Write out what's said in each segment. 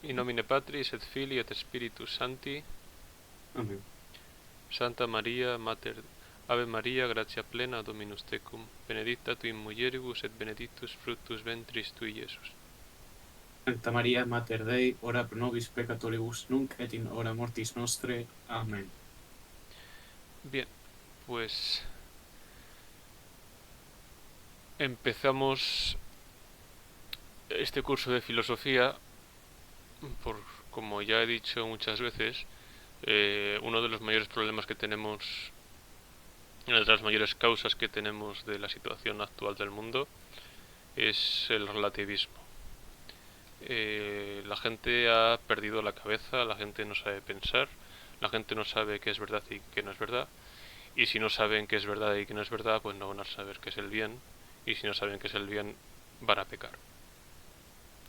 In nomine Patris et Filii et Spiritus Sancti. Amén. Santa Maria Mater Ave Maria, gratia plena, Dominus tecum, benedicta tu in mulieribus et benedictus fructus ventris tui, Iesus. Santa María, Mater Dei, ora pro nobis peccatoribus, nunc et in hora mortis nostre. Amén. Bien, pues empezamos este curso de filosofía por, como ya he dicho muchas veces, uno de los mayores problemas que tenemos, una de las mayores causas que tenemos de la situación actual del mundo es el relativismo. La gente ha perdido la cabeza, la gente no sabe pensar, la gente no sabe qué es verdad y qué no es verdad, y si no saben qué es verdad y qué no es verdad, pues no van a saber qué es el bien, y si no saben qué es el bien, van a pecar.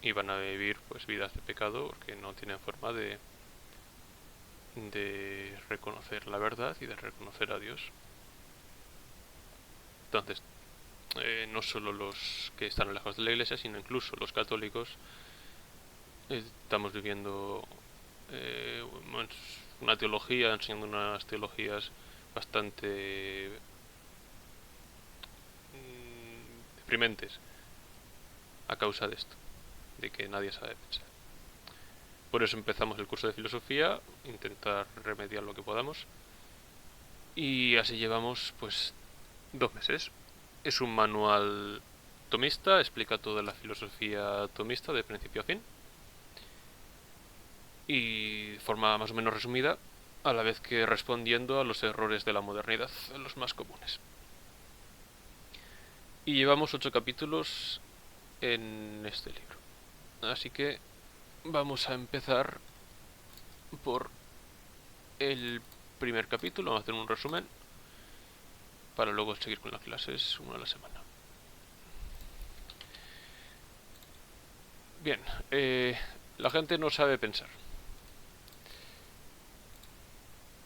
Y van a vivir pues vidas de pecado porque no tienen forma de reconocer la verdad y de reconocer a Dios. Entonces, no solo los que están lejos de la iglesia, sino incluso los católicos, estamos viviendo una teología, enseñando unas teologías bastante deprimentes a causa de esto, de que nadie sabe pensar. Por eso empezamos el curso de filosofía, intentar remediar lo que podamos, y así llevamos pues 2 meses. Es un manual tomista, explica toda la filosofía tomista de principio a fin, y de forma más o menos resumida, a la vez que respondiendo a los errores de la modernidad, los más comunes. Y llevamos 8 capítulos en este libro. Así que vamos a empezar por el primer capítulo, vamos a hacer un resumen para luego seguir con las clases una a la semana. Bien, la gente no sabe pensar.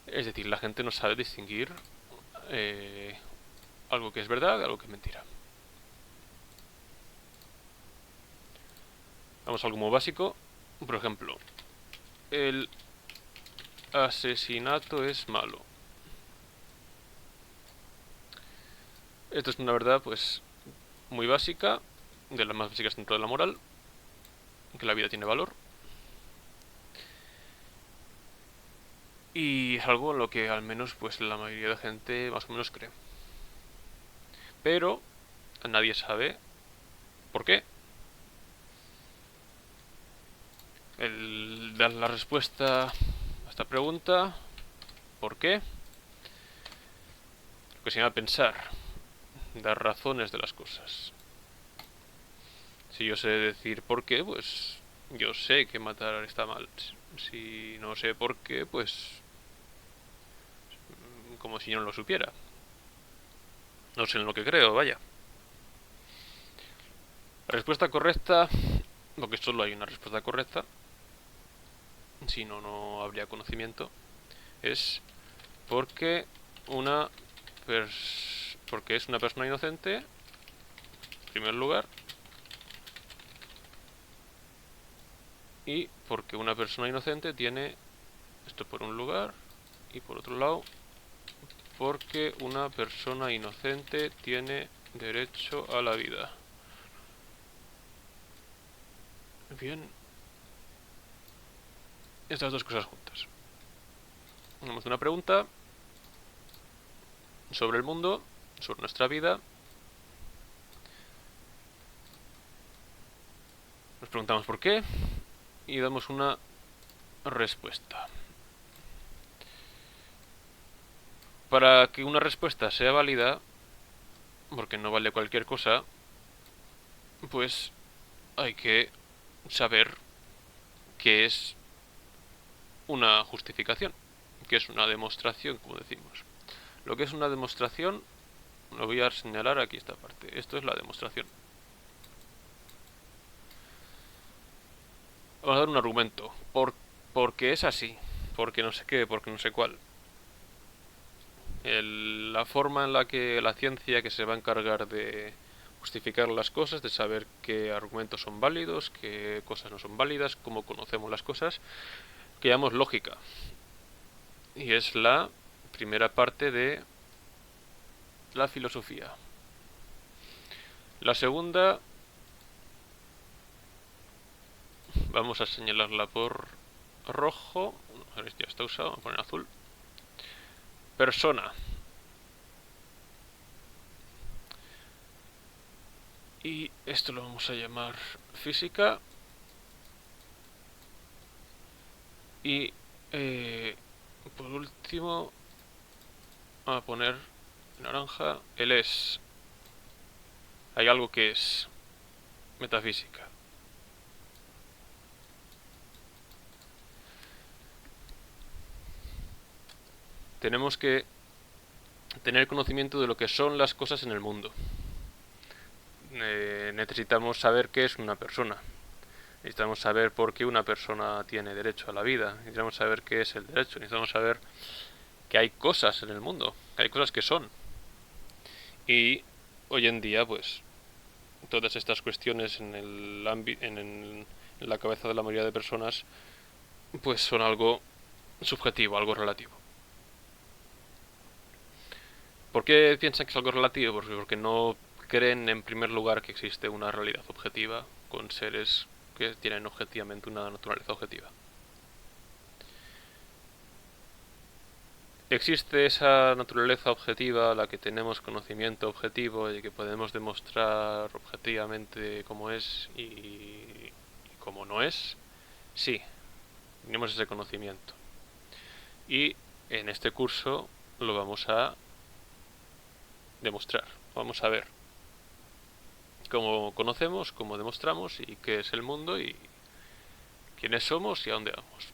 Es decir, la gente no sabe distinguir algo que es verdad de algo que es mentira. Vamos a algo muy básico. Por ejemplo, el asesinato es malo. Esto es una verdad pues muy básica, de las más básicas dentro de la moral, que la vida tiene valor. Y es algo en lo que al menos pues la mayoría de gente más o menos cree. Pero nadie sabe por qué. Dar la respuesta a esta pregunta, ¿por qué? Lo que se llama pensar, dar razones de las cosas. Si yo sé decir por qué, pues yo sé que matar está mal. Si no sé por qué, pues como si yo no lo supiera. No sé en lo que creo, vaya. La respuesta correcta, porque solo hay una respuesta correcta, si no, no habría conocimiento, es porque porque es una persona inocente, en primer lugar, y porque una persona inocente tiene, esto por un lugar, y por otro lado, porque una persona inocente tiene derecho a la vida. Bien, estas dos cosas juntas. Tenemos una pregunta sobre el mundo, sobre nuestra vida. Nos preguntamos por qué y damos una respuesta. Para que una respuesta sea válida, porque no vale cualquier cosa, pues hay que saber qué es una justificación, qué es una demostración, como decimos. Lo que es una demostración, lo voy a señalar aquí esta parte. Esto es la demostración. Vamos a dar un argumento. Porque es así. Porque no sé qué, porque no sé cuál. La forma en la que la ciencia que se va a encargar de justificar las cosas, de saber qué argumentos son válidos, qué cosas no son válidas, cómo conocemos las cosas, que llamamos lógica. Y es la primera parte de la filosofía. La segunda, vamos a señalarla por rojo. A ver, ya está usado, vamos a poner azul. Persona. Y esto lo vamos a llamar física. Y por último, vamos a poner naranja. El es. Hay algo que es metafísica. Tenemos que tener conocimiento de lo que son las cosas en el mundo. Necesitamos saber qué es una persona. Necesitamos saber por qué una persona tiene derecho a la vida. Necesitamos saber qué es el derecho. Necesitamos saber que hay cosas en el mundo, que hay cosas que son. Y hoy en día, pues, todas estas cuestiones en la cabeza de la mayoría de personas, pues son algo subjetivo, algo relativo. ¿Por qué piensan que es algo relativo? Porque no creen en primer lugar que existe una realidad objetiva con seres que tienen objetivamente una naturaleza objetiva. Existe esa naturaleza objetiva, la que tenemos conocimiento objetivo y que podemos demostrar objetivamente cómo es y cómo no es. Sí, tenemos ese conocimiento. Y en este curso lo vamos a demostrar. Vamos a ver cómo conocemos, cómo demostramos y qué es el mundo y quiénes somos y a dónde vamos.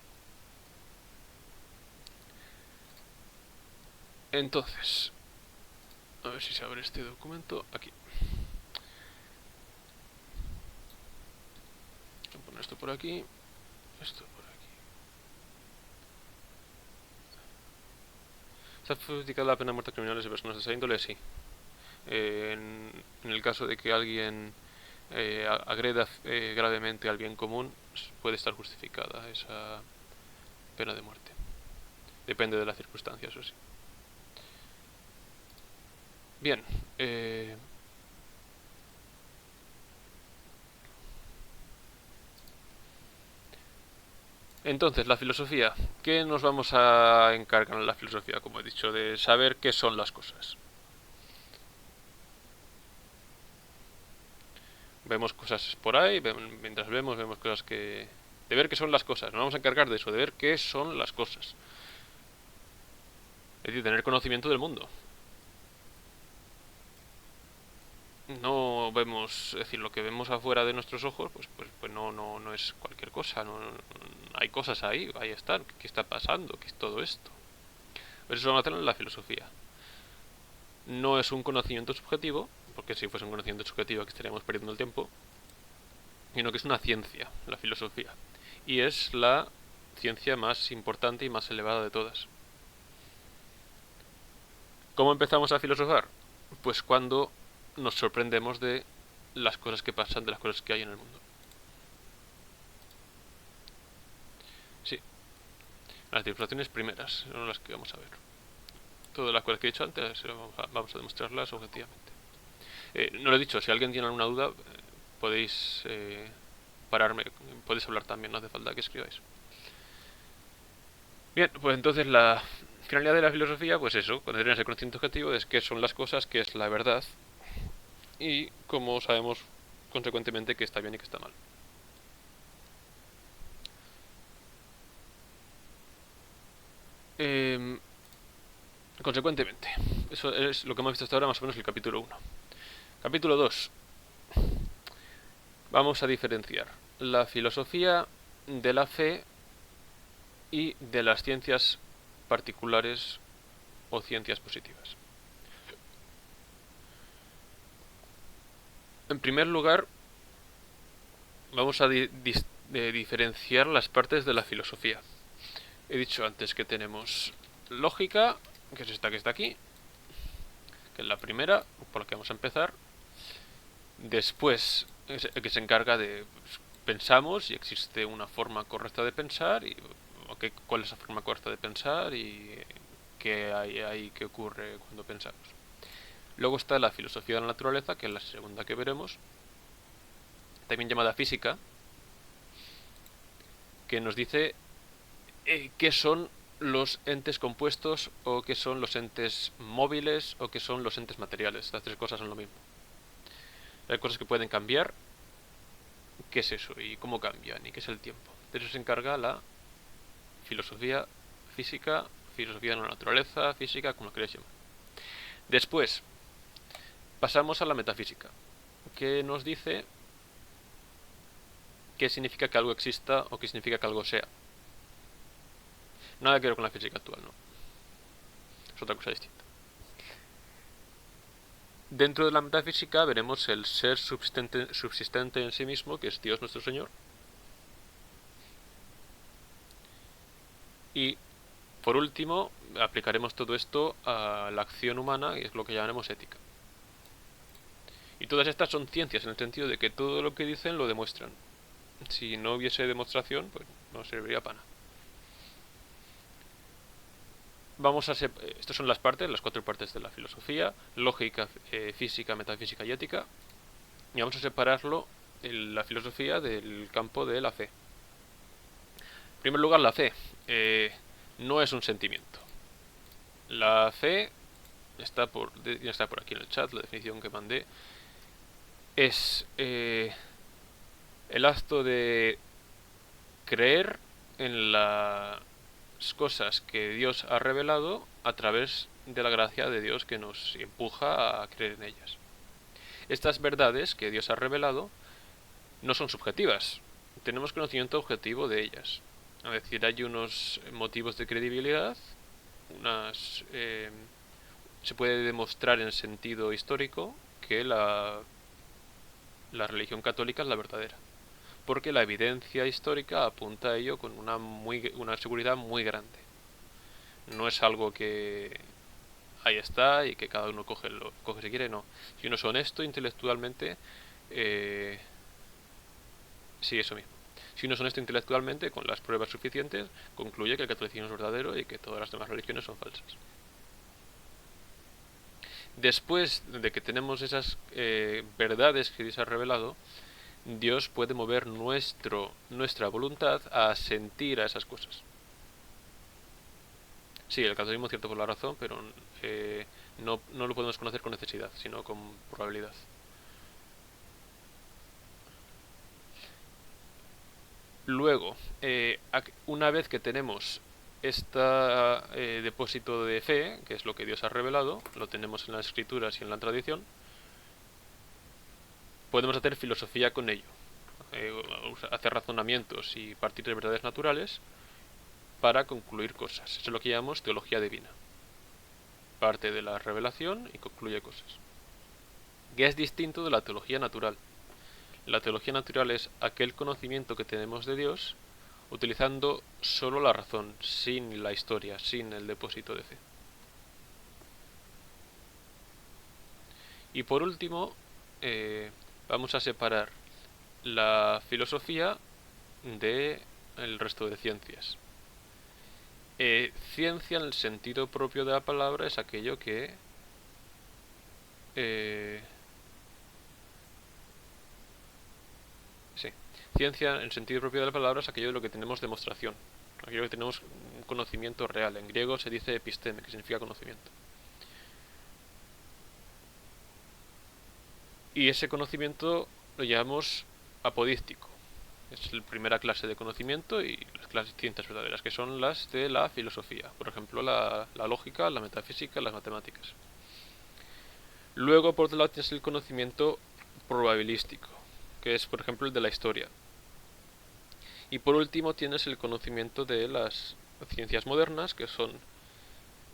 Entonces, a ver si se abre este documento. Aquí. Voy a poner esto por aquí. Esto por aquí. ¿Se ha adjudicado la pena de muerte a criminales y personas de esa índole? Sí. En el caso de que alguien agreda gravemente al bien común, puede estar justificada esa pena de muerte. Depende de las circunstancias, eso sí. Bien. Entonces, la filosofía. ¿Qué nos vamos a encargar en la filosofía? Como he dicho, de saber qué son las cosas. Vemos cosas por ahí, mientras vemos cosas que... De ver qué son las cosas, nos vamos a encargar de eso, de ver qué son las cosas. Es decir, tener conocimiento del mundo. No vemos, es decir, lo que vemos afuera de nuestros ojos, pues no es cualquier cosa, hay cosas ahí están, ¿qué está pasando? ¿Qué es todo esto? Pues eso lo vamos a hacer en la filosofía. No es un conocimiento subjetivo, porque si fuese un conocimiento subjetivo aquí estaríamos perdiendo el tiempo, sino que es una ciencia, la filosofía. Y es la ciencia más importante y más elevada de todas. ¿Cómo empezamos a filosofar? Pues cuando nos sorprendemos de las cosas que pasan, de las cosas que hay en el mundo. Sí, las demostraciones primeras son las que vamos a ver. Todas las cosas que he dicho antes vamos a demostrarlas objetivamente. No lo he dicho, si alguien tiene alguna duda, podéis pararme, podéis hablar también, no hace falta que escribáis. Bien, pues entonces la finalidad de la filosofía, pues eso, cuando tienes el conocimiento objetivo es qué son las cosas, qué es la verdad y cómo sabemos consecuentemente qué está bien y qué está mal. Consecuentemente, eso es lo que hemos visto hasta ahora más o menos el capítulo 1. Capítulo 2. Vamos a diferenciar la filosofía de la fe y de las ciencias particulares o ciencias positivas. En primer lugar, vamos a diferenciar las partes de la filosofía. He dicho antes que tenemos lógica, que es esta que está aquí, que es la primera, por la que vamos a empezar. Después, es el que se encarga de, pues, pensamos y existe una forma correcta de pensar y cuál es la forma correcta de pensar y qué hay ahí que ocurre cuando pensamos. Luego está la filosofía de la naturaleza, que es la segunda que veremos, también llamada física, que nos dice qué son los entes compuestos o qué son los entes móviles o qué son los entes materiales. Las tres cosas son lo mismo. Hay cosas que pueden cambiar, qué es eso y cómo cambian y qué es el tiempo. De eso se encarga la filosofía física, filosofía de la naturaleza, física, como lo queréis llamar. Después, pasamos a la metafísica, que nos dice qué significa que algo exista o qué significa que algo sea. Nada que ver con la física actual, no. Es otra cosa distinta. Dentro de la metafísica veremos el ser subsistente en sí mismo, que es Dios nuestro Señor. Y, por último, aplicaremos todo esto a la acción humana, que es lo que llamaremos ética. Y todas estas son ciencias, en el sentido de que todo lo que dicen lo demuestran. Si no hubiese demostración, pues no serviría para nada. Estas son las cuatro partes de la filosofía: lógica, física, metafísica y ética. Y vamos a separarlo, la filosofía, del campo de la fe. En primer lugar, la fe no es un sentimiento. La fe está por aquí en el chat, la definición que mandé. Es el acto de creer en las cosas que Dios ha revelado a través de la gracia de Dios que nos empuja a creer en ellas. Estas verdades que Dios ha revelado no son subjetivas, tenemos conocimiento objetivo de ellas. Es decir, hay unos motivos de credibilidad, se puede demostrar en sentido histórico que la religión católica es la verdadera, porque la evidencia histórica apunta a ello con una seguridad muy grande. No es algo que ahí está y que cada uno coge si quiere, no. Si uno es honesto intelectualmente, sí, eso mismo. Si uno es honesto intelectualmente, con las pruebas suficientes, concluye que el catolicismo es verdadero y que todas las demás religiones son falsas. Después de que tenemos esas verdades que Dios ha revelado, Dios puede mover nuestra voluntad a sentir a esas cosas. Sí, el catolicismo es cierto por la razón, pero no lo podemos conocer con necesidad, sino con probabilidad. Luego, una vez que tenemos este depósito de fe, que es lo que Dios ha revelado, lo tenemos en las escrituras y en la tradición, podemos hacer filosofía con ello, hacer razonamientos y partir de verdades naturales para concluir cosas. Eso es lo que llamamos teología divina. Parte de la revelación y concluye cosas. Que es distinto de la teología natural. La teología natural es aquel conocimiento que tenemos de Dios utilizando solo la razón, sin la historia, sin el depósito de fe. Y por último, vamos a separar la filosofía del resto de ciencias. Ciencia en el sentido propio de la palabra es aquello que ciencia en el sentido propio de la palabra es aquello de lo que tenemos demostración, aquello que tenemos un conocimiento real. En griego se dice episteme, que significa conocimiento. Y ese conocimiento lo llamamos apodíctico. Es la primera clase de conocimiento y las clases de ciencias verdaderas, que son las de la filosofía. Por ejemplo, la lógica, la metafísica, las matemáticas. Luego, por otro lado, tienes el conocimiento probabilístico, que es, por ejemplo, el de la historia. Y por último, tienes el conocimiento de las ciencias modernas, que son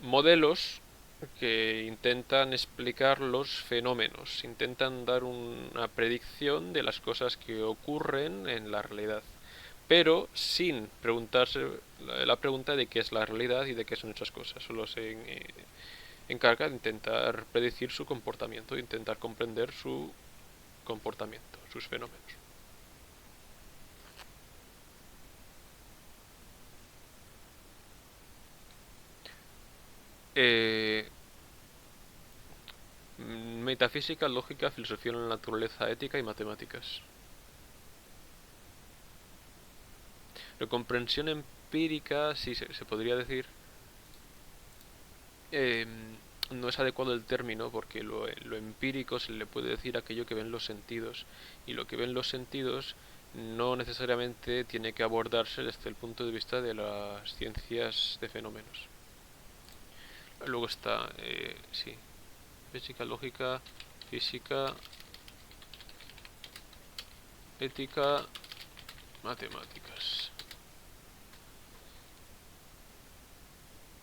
modelos que intentan explicar los fenómenos, intentan dar una predicción de las cosas que ocurren en la realidad, pero sin preguntarse la pregunta de qué es la realidad y de qué son esas cosas. Solo se encarga de intentar predecir su comportamiento, de intentar comprender su comportamiento, sus fenómenos. Eh, Metafísica, lógica, filosofía de la naturaleza, ética y matemáticas. La comprensión empírica, sí, se podría decir. eh, no es adecuado el término porque lo empírico se le puede decir aquello que ven los sentidos, y lo que ven los sentidos no necesariamente tiene que abordarse desde el punto de vista de las ciencias de fenómenos. Luego está, sí, física, lógica, física, ética, matemáticas.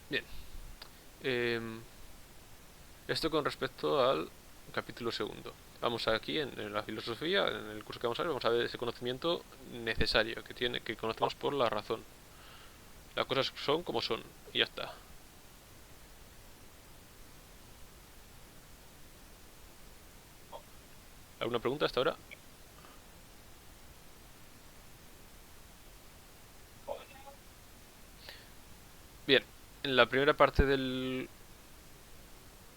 Bien, em, esto con respecto al capítulo segundo. Vamos aquí en la filosofía, en el curso que vamos a ver ese conocimiento necesario que conocemos por la razón. Las cosas son como son y ya está. ¿Alguna pregunta hasta ahora? Bien, en la primera parte del...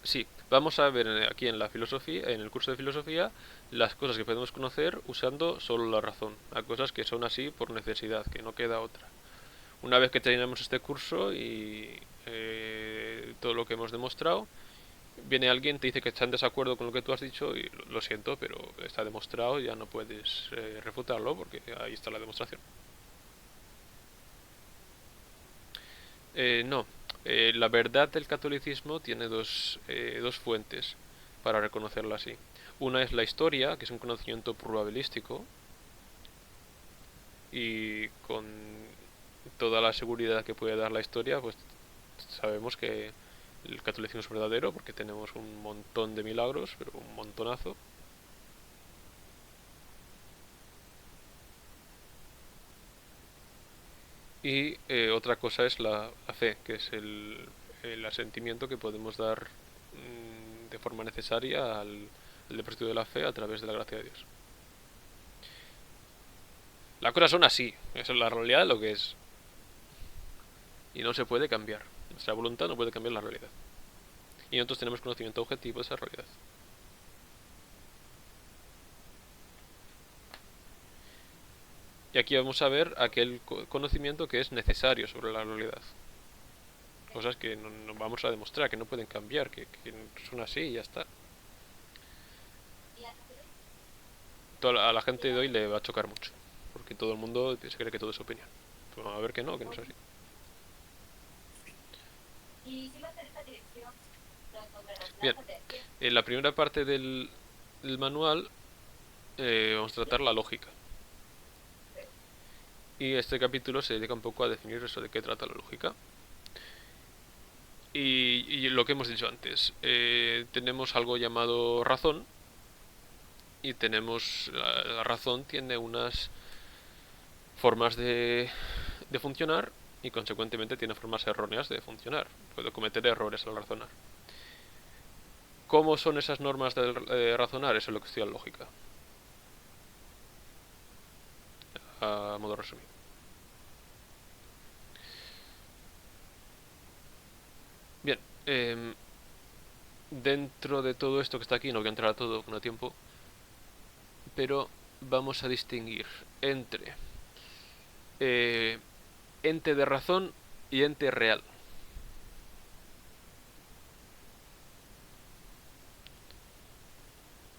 Sí, vamos a ver aquí en la filosofía, en el curso de filosofía, las cosas que podemos conocer usando solo la razón. Las cosas que son así por necesidad, que no queda otra. Una vez que terminemos este curso y todo lo que hemos demostrado, viene alguien, te dice que está en desacuerdo con lo que tú has dicho y lo siento, pero está demostrado, ya no puedes refutarlo porque ahí está la demostración. No, la verdad del catolicismo tiene dos fuentes para reconocerla así. Una es la historia, que es un conocimiento probabilístico y con toda la seguridad que puede dar la historia, pues sabemos que el catolicismo es verdadero porque tenemos un montón de milagros, pero un montonazo. Y otra cosa es la fe, que es el asentimiento que podemos dar de forma necesaria al depósito de la fe a través de la gracia de Dios. Las cosas son así, eso es la realidad de lo que es. Y no se puede cambiar. Nuestra voluntad no puede cambiar la realidad. Y nosotros tenemos conocimiento objetivo de esa realidad. Y aquí vamos a ver aquel conocimiento que es necesario sobre la realidad. Cosas que no vamos a demostrar, que no pueden cambiar, que son así y ya está. A la gente de hoy le va a chocar mucho, porque todo el mundo se cree que todo es opinión. Pues vamos a ver que no es así. Bien, en la primera parte del manual vamos a tratar la lógica. Y este capítulo se dedica un poco a definir eso de qué trata la lógica. Y lo que hemos dicho antes, tenemos algo llamado razón, y tenemos la razón tiene unas formas de funcionar y consecuentemente tiene formas erróneas de funcionar. Puede cometer errores al razonar. ¿Cómo son esas normas de razonar? Eso es lo que estudia lógica, a modo resumido. Bien, dentro de todo esto que está aquí, no voy a entrar a todo con el tiempo, pero vamos a distinguir entre ente de razón y ente real.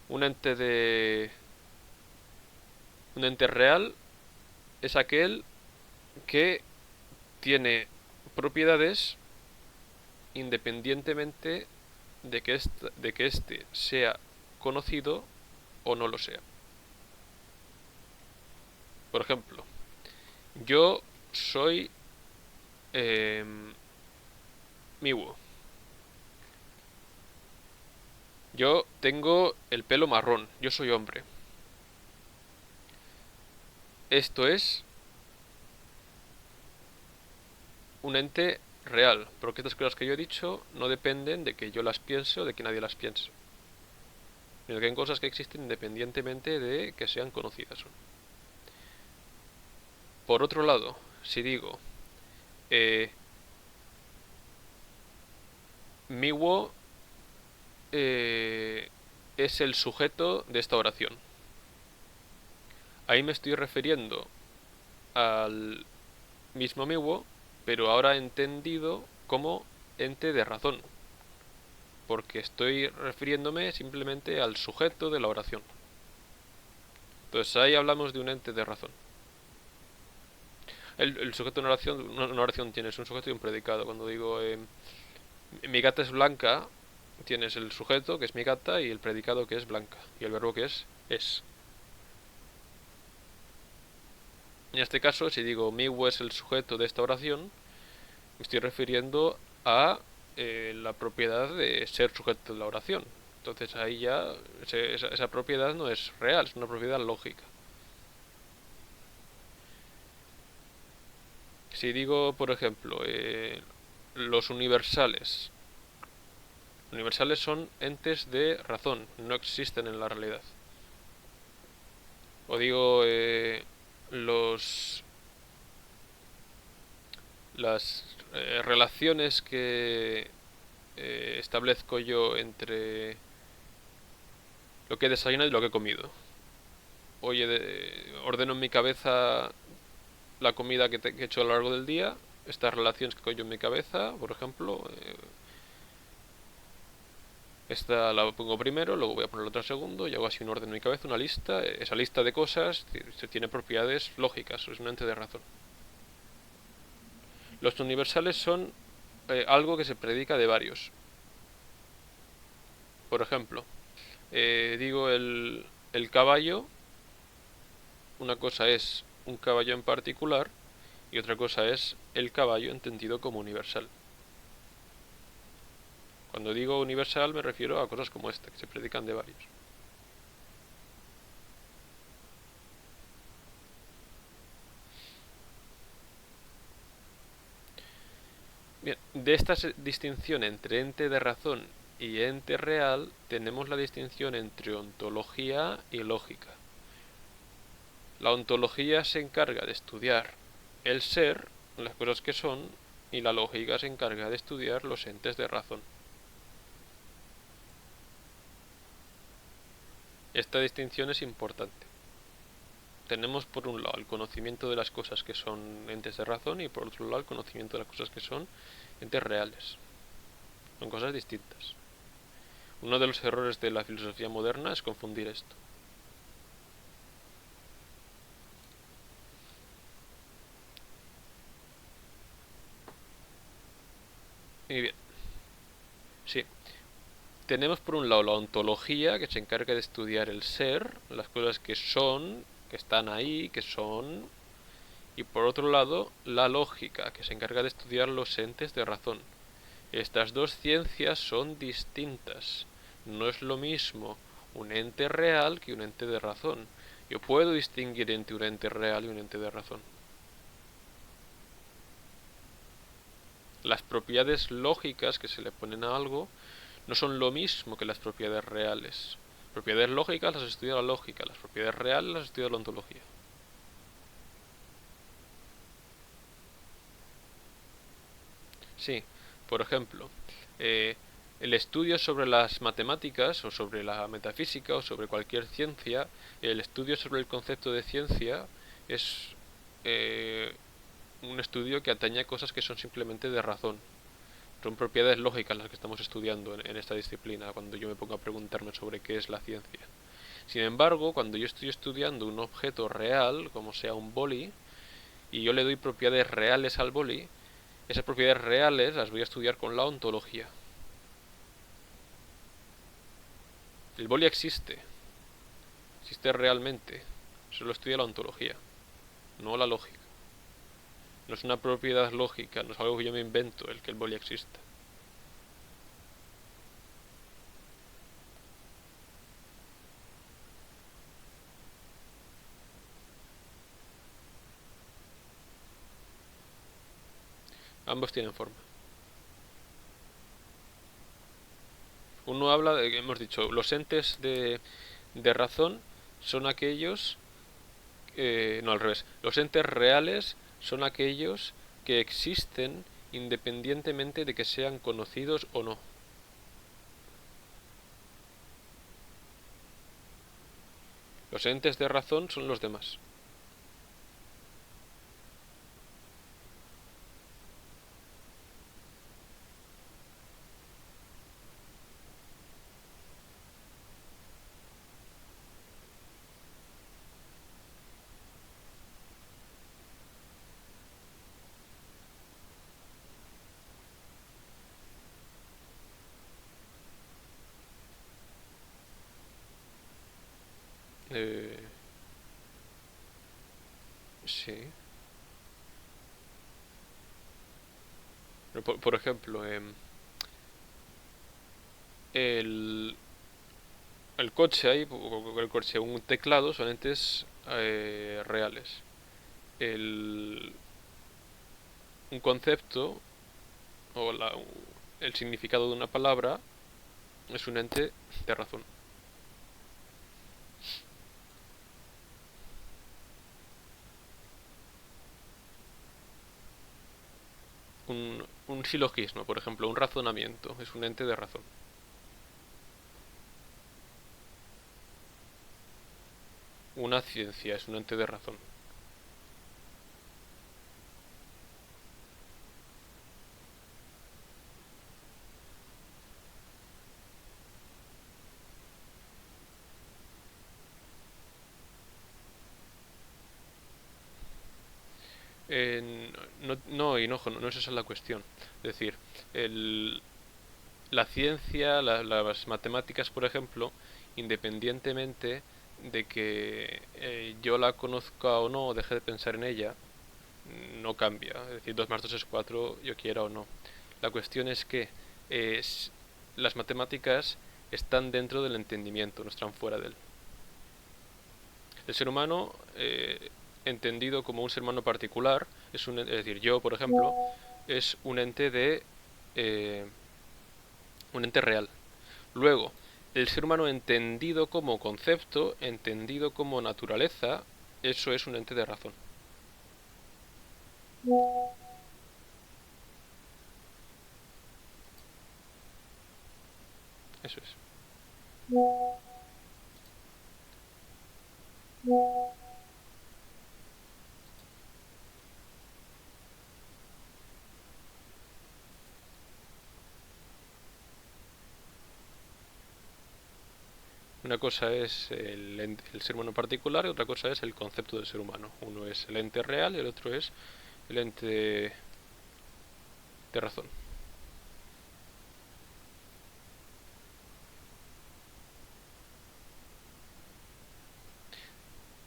Un ente de... Un ente real es aquel que tiene propiedades independientemente de que éste sea conocido o no lo sea. Por ejemplo, yo soy Miwo. Yo tengo el pelo marrón. Yo soy hombre. Esto es un ente real, porque estas cosas que yo he dicho no dependen de que yo las piense o de que nadie las piense. sino que hay cosas que existen independientemente de que sean conocidas o no. Por otro lado, si digo, eh, Miwo es el sujeto de esta oración, ahí me estoy refiriendo al mismo Miwo, pero ahora entendido como ente de razón, porque estoy refiriéndome simplemente al sujeto de la oración. Entonces ahí hablamos de un ente de razón. El sujeto de una oración tienes un sujeto y un predicado. Cuando digo mi gata es blanca, tienes el sujeto que es mi gata y el predicado que es blanca y el verbo que es. En este caso, si digo Miwo es el sujeto de esta oración, me estoy refiriendo a la propiedad de ser sujeto de la oración. Entonces ahí ya esa propiedad no es real, es una propiedad lógica. Si digo, por ejemplo, los universales. Universales son entes de razón, no existen en la realidad. O digo, los las relaciones que establezco yo entre lo que he desayunado y lo que he comido. Oye, ordeno en mi cabeza la comida que he hecho a lo largo del día, estas relaciones que cojo yo en mi cabeza, por ejemplo, esta la pongo primero, luego voy a poner la otra segundo, y hago así un orden en mi cabeza, una lista. Esa lista de cosas tiene propiedades lógicas, es un ente de razón. Los universales son algo que se predica de varios. Por ejemplo, digo el caballo, una cosa es un caballo en particular y otra cosa es el caballo entendido como universal. Cuando digo universal me refiero a cosas como esta, que se predican de varios. Bien, de esta distinción entre ente de razón y ente real, tenemos la distinción entre ontología y lógica. La ontología se encarga de estudiar el ser, las cosas que son, y la lógica se encarga de estudiar los entes de razón. Esta distinción es importante. Tenemos por un lado el conocimiento de las cosas que son entes de razón y por otro lado el conocimiento de las cosas que son entes reales. Son cosas distintas. Uno de los errores de la filosofía moderna es confundir esto. Y bien, sí. Tenemos por un lado la ontología, que se encarga de estudiar el ser, las cosas que son, que están ahí, que son. Y por otro lado, la lógica, que se encarga de estudiar los entes de razón. Estas dos ciencias son distintas. No es lo mismo un ente real que un ente de razón. Yo puedo distinguir entre un ente real y un ente de razón. Las propiedades lógicas que se le ponen a algo no son lo mismo que las propiedades reales. Las propiedades lógicas las estudia la lógica, las propiedades reales las estudia la ontología. Sí, por ejemplo, el estudio sobre las matemáticas o sobre la metafísica o sobre cualquier ciencia, el estudio sobre el concepto de ciencia es un estudio que atañe a cosas que son simplemente de razón. Son propiedades lógicas las que estamos estudiando en esta disciplina cuando yo me pongo a preguntarme sobre qué es la ciencia. Sin embargo, cuando yo estoy estudiando un objeto real, como sea un boli, y yo le doy propiedades reales al boli, esas propiedades reales las voy a estudiar con la ontología. El boli existe realmente, solo estudia la ontología, no la lógica. No es una propiedad lógica, no es algo que yo me invento el que el boli exista. Ambos tienen forma. Uno habla de que hemos dicho, los entes de razón son aquellos, no al revés, los entes reales son aquellos que existen independientemente de que sean conocidos o no. Los entes de razón son los demás. Eh, sí. Por ejemplo, el, el coche ahí, el coche, un teclado son entes reales. El, un concepto o el significado de una palabra es un ente de razón. Un silogismo, por ejemplo, un razonamiento, es un ente de razón. Una ciencia es un ente de razón. No, y no, no es esa la cuestión. Es decir, el, la ciencia, las matemáticas, por ejemplo, independientemente de que yo la conozca o no, o deje de pensar en ella, no cambia. Es decir, 2 más 2 es 4, yo quiera o no. La cuestión es que es, las matemáticas están dentro del entendimiento, no están fuera de él. El ser humano, entendido como un ser humano particular, es decir, yo, por ejemplo, es eh, un ente real. Luego, el ser humano entendido como concepto, entendido como naturaleza, eso es un ente de razón. Eso es. Una cosa es el ser humano particular y otra cosa es el concepto del ser humano. Uno es el ente real y el otro es el ente de razón.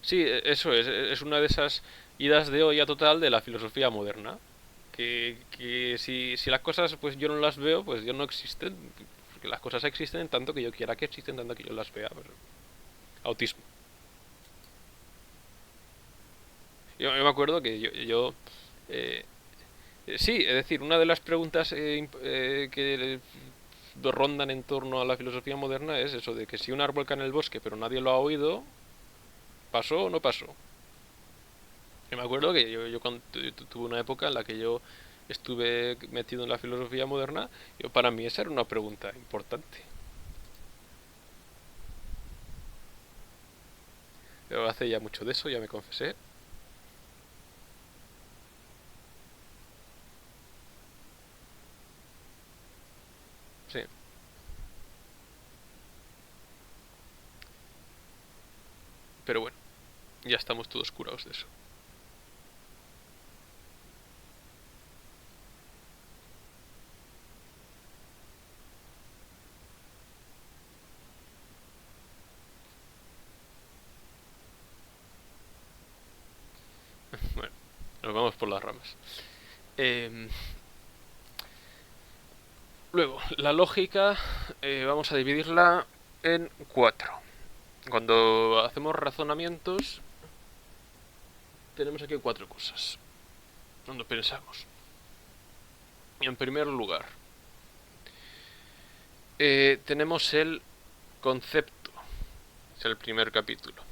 Sí, eso es una de esas idas de olla total de la filosofía moderna. Que si las cosas pues yo no las veo, pues yo no existen. Porque las cosas existen en tanto que yo quiera que existen, tanto que yo las vea. Pues, autismo. Yo me acuerdo que eh, sí, es decir, una de las preguntas que rondan en torno a la filosofía moderna es eso de que si un árbol cae en el bosque pero nadie lo ha oído, ¿pasó o no pasó? Yo me acuerdo que yo tuve una época en la que yo estuve metido en la filosofía moderna, y para mí esa era una pregunta importante. Pero hace ya mucho de eso, ya me confesé. Sí, pero bueno, ya estamos todos curados de eso. Bueno, nos vamos por las ramas. Eh, Luego, la lógica vamos a dividirla en cuatro. Cuando hacemos razonamientos, tenemos aquí cuatro cosas. Cuando pensamos. En primer lugar, Tenemos el concepto, es el primer capítulo.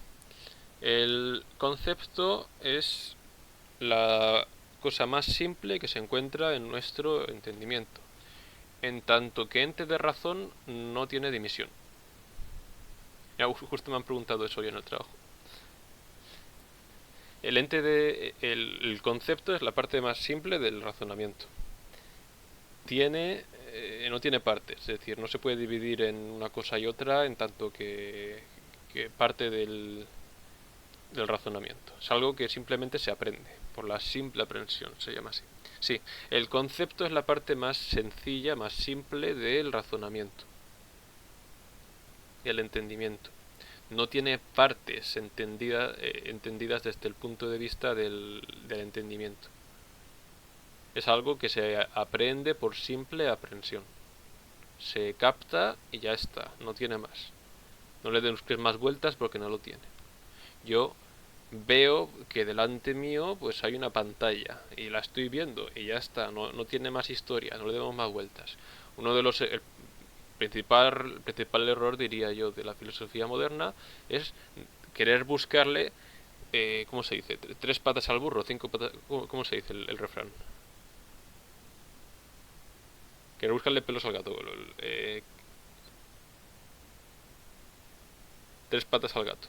El concepto es la cosa más simple que se encuentra en nuestro entendimiento, en tanto que ente de razón no tiene dimisión. Ya, justo me han preguntado eso hoy en el trabajo. El concepto es la parte más simple del razonamiento. No tiene partes, es decir, no se puede dividir en una cosa y otra en tanto que parte del razonamiento. Es algo que simplemente se aprende, por la simple aprensión, se llama así. Sí, el concepto es la parte más sencilla, más simple del razonamiento, del entendimiento. No tiene partes entendidas desde el punto de vista del entendimiento. Es algo que se aprende por simple aprensión. Se capta y ya está, no tiene más. No le demos más vueltas porque no lo tiene. Yo veo que delante mío pues hay una pantalla y la estoy viendo y ya está, no tiene más historia, no le demos más vueltas. Uno de los el principal error, diría yo, de la filosofía moderna es querer buscarle, ¿cómo se dice? Tres patas al burro, cinco patas, ¿cómo se dice el refrán? Querer buscarle pelos al gato. Tres patas al gato.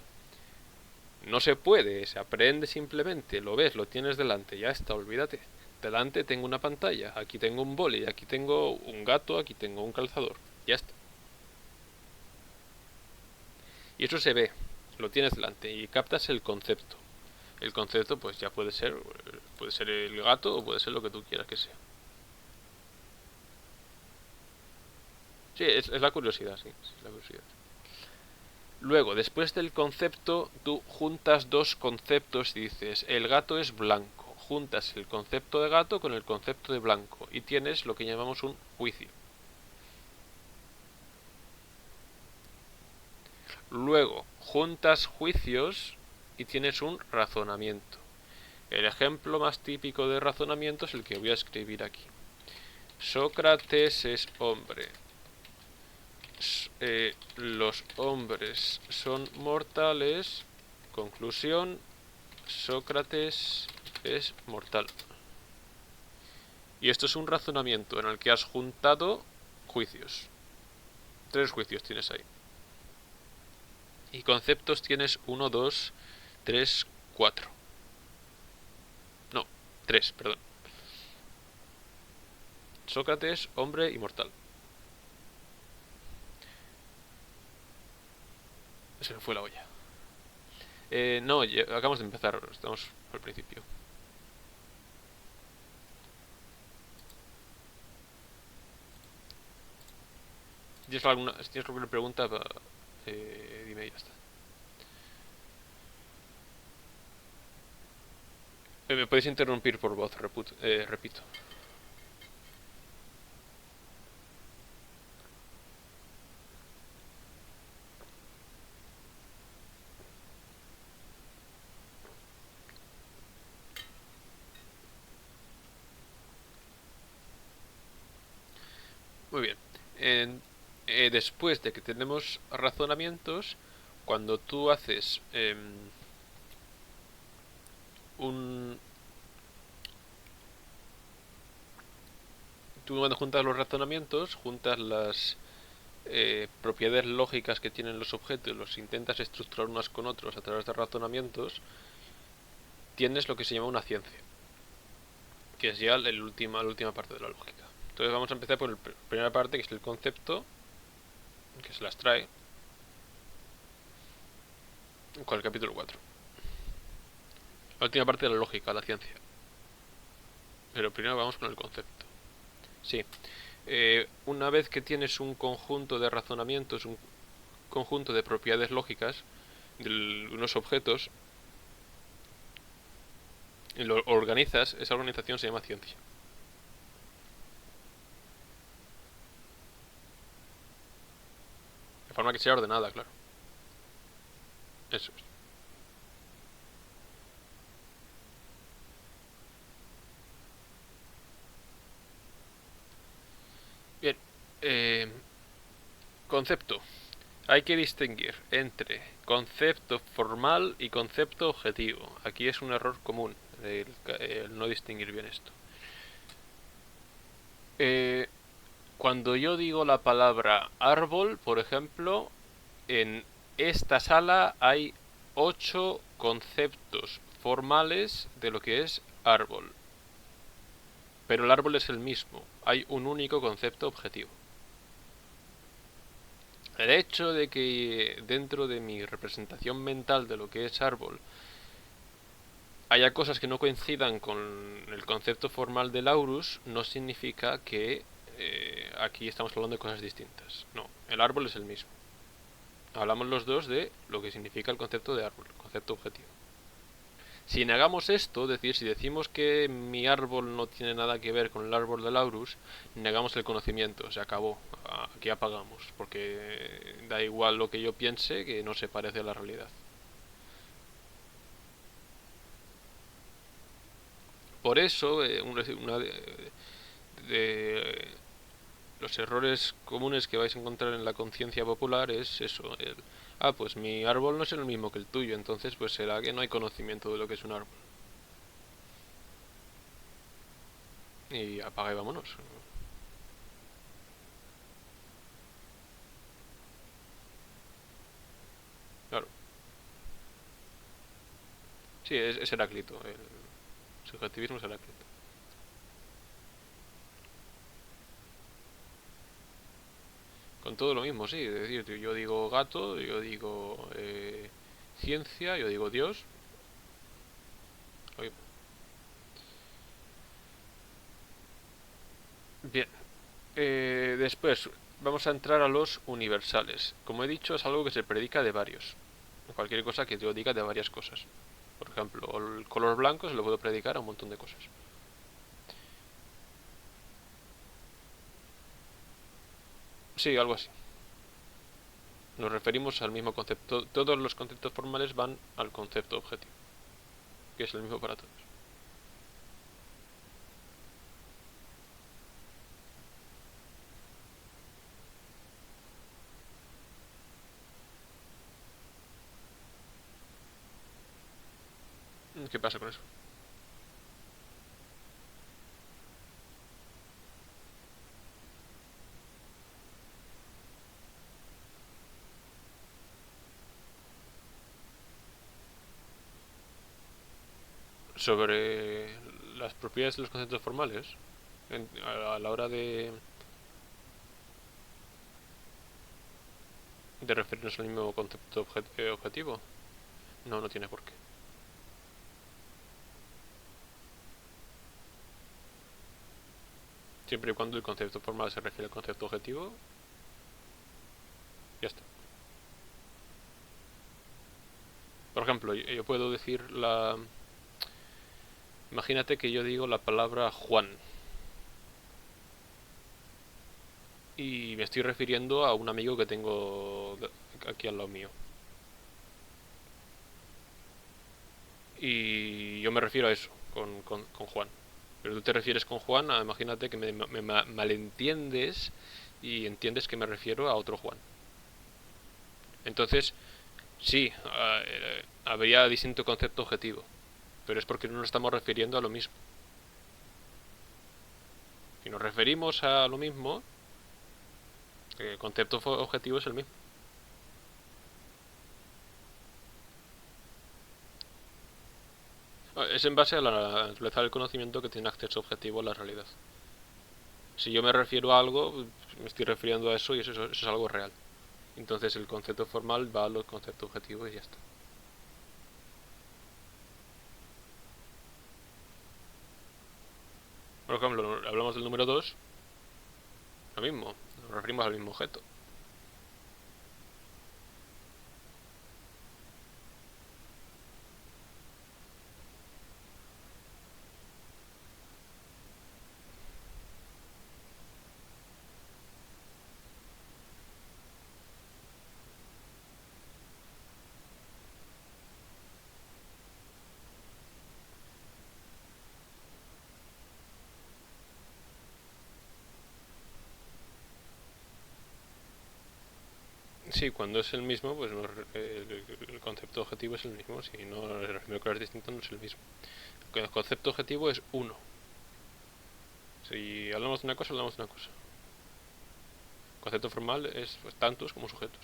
No se puede, se aprende simplemente, lo ves, lo tienes delante, ya está, olvídate. Delante tengo una pantalla, aquí tengo un boli, aquí tengo un gato, aquí tengo un calzador, ya está. Y eso se ve, lo tienes delante y captas el concepto. El concepto pues ya puede ser el gato o puede ser lo que tú quieras que sea. Sí, es la curiosidad, sí, es la curiosidad. Luego, después del concepto, tú juntas dos conceptos y dices, el gato es blanco. Juntas el concepto de gato con el concepto de blanco y tienes lo que llamamos un juicio. Luego, juntas juicios y tienes un razonamiento. El ejemplo más típico de razonamiento es el que voy a escribir aquí. Sócrates es hombre. Los hombres son mortales. Conclusión, Sócrates es mortal. Y esto es un razonamiento en el que has juntado juicios. Tres juicios tienes ahí. Y conceptos tienes 1, 2, 3, 4. No, 3, perdón. Sócrates, hombre y mortal. Se me fue la olla. No, acabamos de empezar, estamos al principio. Si tienes alguna pregunta, dime y ya está. Me podéis interrumpir por voz, repito. Muy bien. Después de que tenemos razonamientos, cuando tú haces un... Tú cuando juntas los razonamientos, juntas las propiedades lógicas que tienen los objetos, los intentas estructurar unas con otros a través de razonamientos, tienes lo que se llama una ciencia, que es ya la última parte de la lógica. Entonces vamos a empezar por la primera parte, que es el concepto, que se las trae con el capítulo 4. La última parte de la lógica, la ciencia. Pero primero vamos con el concepto. Sí. Una vez que tienes un conjunto de razonamientos, un conjunto de propiedades lógicas de unos objetos, y lo organizas, esa organización se llama ciencia. De forma que sea ordenada, claro. Eso es. Bien. Concepto. Hay que distinguir entre concepto formal y concepto objetivo. Aquí es un error común el no distinguir bien esto. Cuando yo digo la palabra árbol, por ejemplo, en esta sala hay 8 conceptos formales de lo que es árbol. Pero el árbol es el mismo. Hay un único concepto objetivo. El hecho de que dentro de mi representación mental de lo que es árbol haya cosas que no coincidan con el concepto formal de Laurus no significa que aquí estamos hablando de cosas distintas. No, el árbol es el mismo. Hablamos los dos de lo que significa el concepto de árbol, el concepto objetivo. Si negamos esto, es decir, si decimos que mi árbol no tiene nada que ver con el árbol de Laurus, negamos el conocimiento, se acabó, aquí apagamos, porque da igual lo que yo piense que no se parece a la realidad. Por eso, una de los errores comunes que vais a encontrar en la conciencia popular es eso, pues mi árbol no es el mismo que el tuyo, entonces pues será que no hay conocimiento de lo que es un árbol. Y apaga y vámonos. Claro. Sí, es Heráclito, el subjetivismo es Heráclito. Con todo lo mismo, sí, es decir, yo digo gato, yo digo ciencia, yo digo Dios. Oye, bien, después vamos a entrar a los universales. Como he dicho, es algo que se predica de varios. Cualquier cosa que yo diga de varias cosas. Por ejemplo, el color blanco se lo puedo predicar a un montón de cosas. Sí, algo así. Nos referimos al mismo concepto. Todos los conceptos formales van al concepto objetivo, que es el mismo para todos. ¿Qué pasa con eso? Sobre las propiedades de los conceptos formales, a la hora de referirnos al mismo concepto objetivo. No, no tiene por qué. Siempre y cuando el concepto formal se refiere al concepto objetivo, ya está. Por ejemplo, yo puedo decir la... Imagínate que yo digo la palabra Juan y me estoy refiriendo a un amigo que tengo aquí al lado mío. Y yo me refiero a eso, con Juan. Pero tú te refieres con Juan, imagínate que me malentiendes y entiendes que me refiero a otro Juan. Entonces, sí, habría distinto concepto objetivo, pero es porque no nos estamos refiriendo a lo mismo. Si nos referimos a lo mismo, el concepto objetivo es el mismo. Es en base a la naturaleza del conocimiento que tiene acceso objetivo a la realidad. Si yo me refiero a algo, me estoy refiriendo a eso y eso es algo real. Entonces el concepto formal va a los conceptos objetivos y ya está. Por ejemplo, hablamos del número 2, lo mismo, nos referimos al mismo objeto. Sí, cuando es el mismo, pues el concepto objetivo es el mismo. Si no, el molecular distinto no es el mismo. El concepto objetivo es uno. Si hablamos de una cosa, hablamos de una cosa. El concepto formal es pues, tantos como sujetos.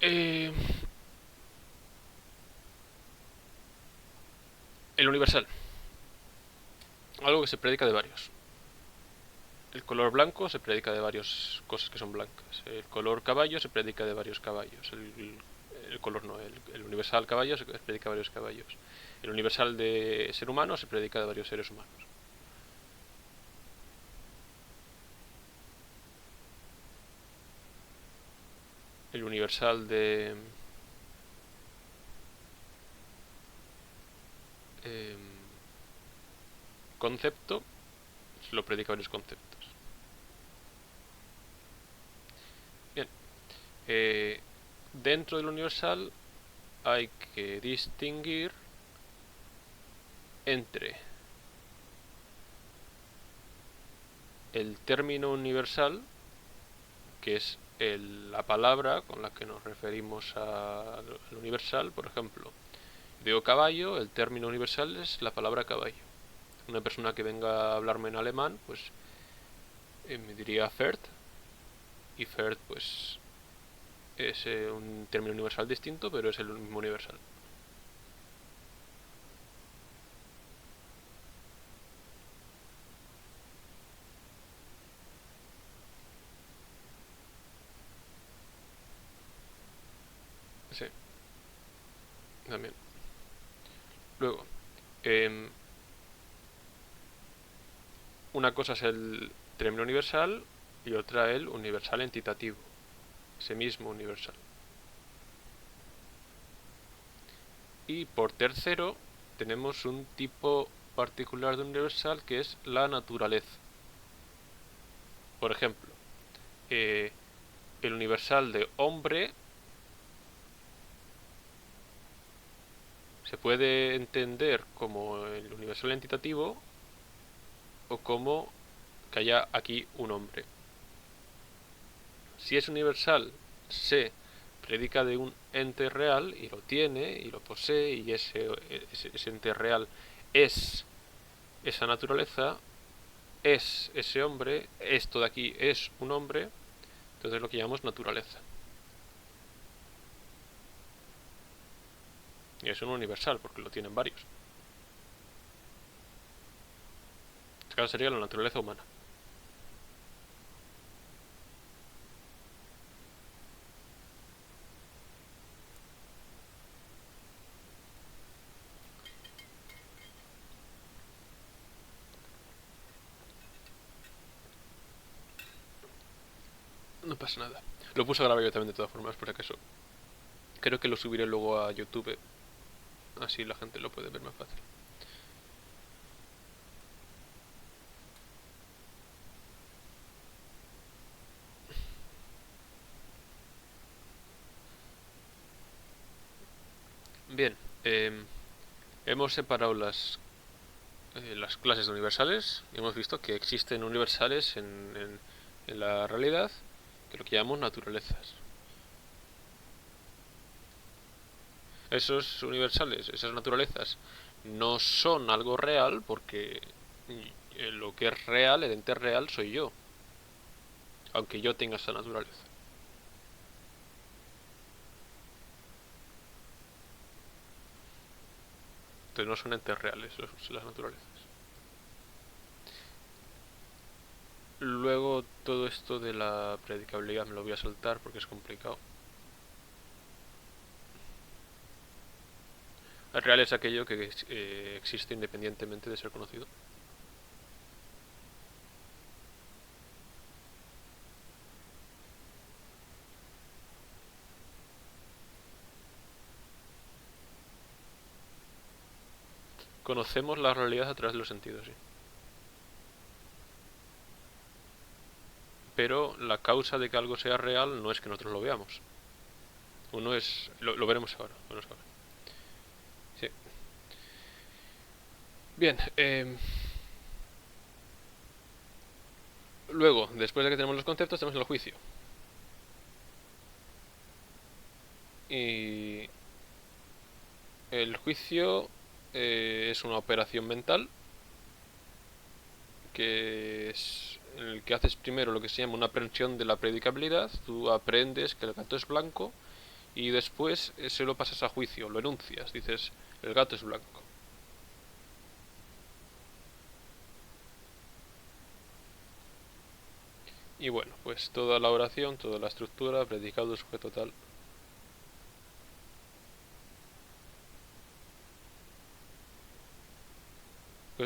Eh, el universal. Algo que se predica de varios. El color blanco se predica de varias cosas que son blancas. El color caballo se predica de varios caballos. El color no, el universal caballo se predica de varios caballos. El universal de ser humano se predica de varios seres humanos. El universal de eh, concepto se lo predica varios conceptos. Bien, dentro del universal hay que distinguir entre el término universal, que es la palabra con la que nos referimos al universal. Por ejemplo, digo caballo, el término universal es la palabra caballo. Una persona que venga a hablarme en alemán, pues me diría Pferd, y Pferd pues es un término universal distinto, pero es el mismo universal. Sí, también. Luego, eh, una cosa es el término universal y otra el universal entitativo, ese mismo universal. Y por tercero, tenemos un tipo particular de universal que es la naturaleza. Por ejemplo, el universal de hombre se puede entender como el universal entitativo o como que haya aquí un hombre. Si es universal, se predica de un ente real y lo tiene y lo posee y ese ente real es esa naturaleza, es ese hombre, esto de aquí es un hombre, entonces lo que llamamos naturaleza. Y es un universal porque lo tienen varios. En este caso sería la naturaleza humana. No pasa nada. Lo puse a grabar yo también de todas formas, por si acaso. Creo que lo subiré luego a YouTube. Así la gente lo puede ver más fácil. Bien, hemos separado las clases de universales y hemos visto que existen universales en la realidad, que es lo que llamamos naturalezas. Esos universales, esas naturalezas, no son algo real porque lo que es real, el ente real, soy yo, aunque yo tenga esa naturaleza. Entonces no son entes reales las naturalezas. Luego todo esto de la predicabilidad me lo voy a saltar porque es complicado. El real es aquello que existe independientemente de ser conocido. Conocemos la realidad a través de los sentidos, sí. pero la causa de que algo sea real no es que nosotros lo veamos. Uno es... Lo veremos ahora. Sí. Bien, luego, después de que tenemos los conceptos, tenemos el juicio. Y el juicio es una operación mental que es en el que haces primero lo que se llama una aprensión de la predicabilidad. Tú aprendes que el gato es blanco y después se lo pasas a juicio, lo enuncias, dices, el gato es blanco. Y bueno, pues toda la oración, toda la estructura, predicado, sujeto tal.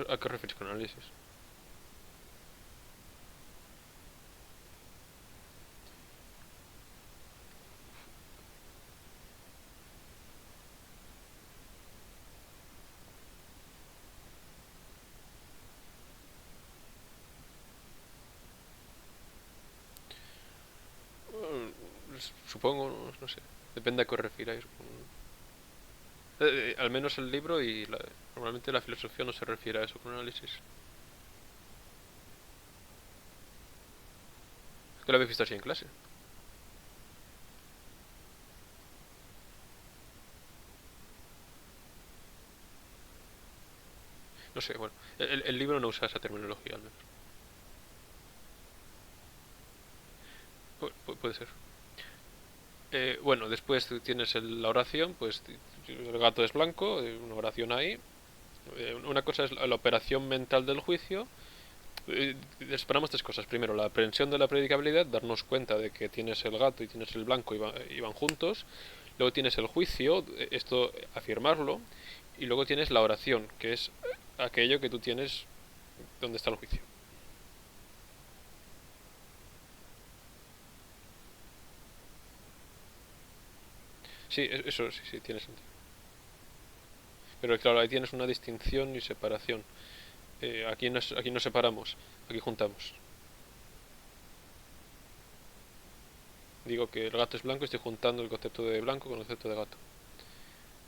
¿A qué refieres con análisis? Supongo, no sé. Depende a qué os refiráis. Al menos el libro y normalmente la filosofía no se refiere a eso con análisis. Es que lo habéis visto así en clase. No sé, bueno. El libro no usa esa terminología, al menos. Puede ser. Bueno, después tienes la oración, pues el gato es blanco, una oración ahí. Una cosa es la operación mental del juicio. Esperamos tres cosas. Primero, la aprehensión de la predicabilidad, darnos cuenta de que tienes el gato y tienes el blanco y van juntos. Luego tienes el juicio, esto afirmarlo. Y luego tienes la oración, que es aquello que tú tienes donde está el juicio. Sí, eso sí, sí, tiene sentido. Pero claro, ahí tienes una distinción y separación. Aquí no separamos, aquí juntamos. Digo que el gato es blanco y estoy juntando el concepto de blanco con el concepto de gato.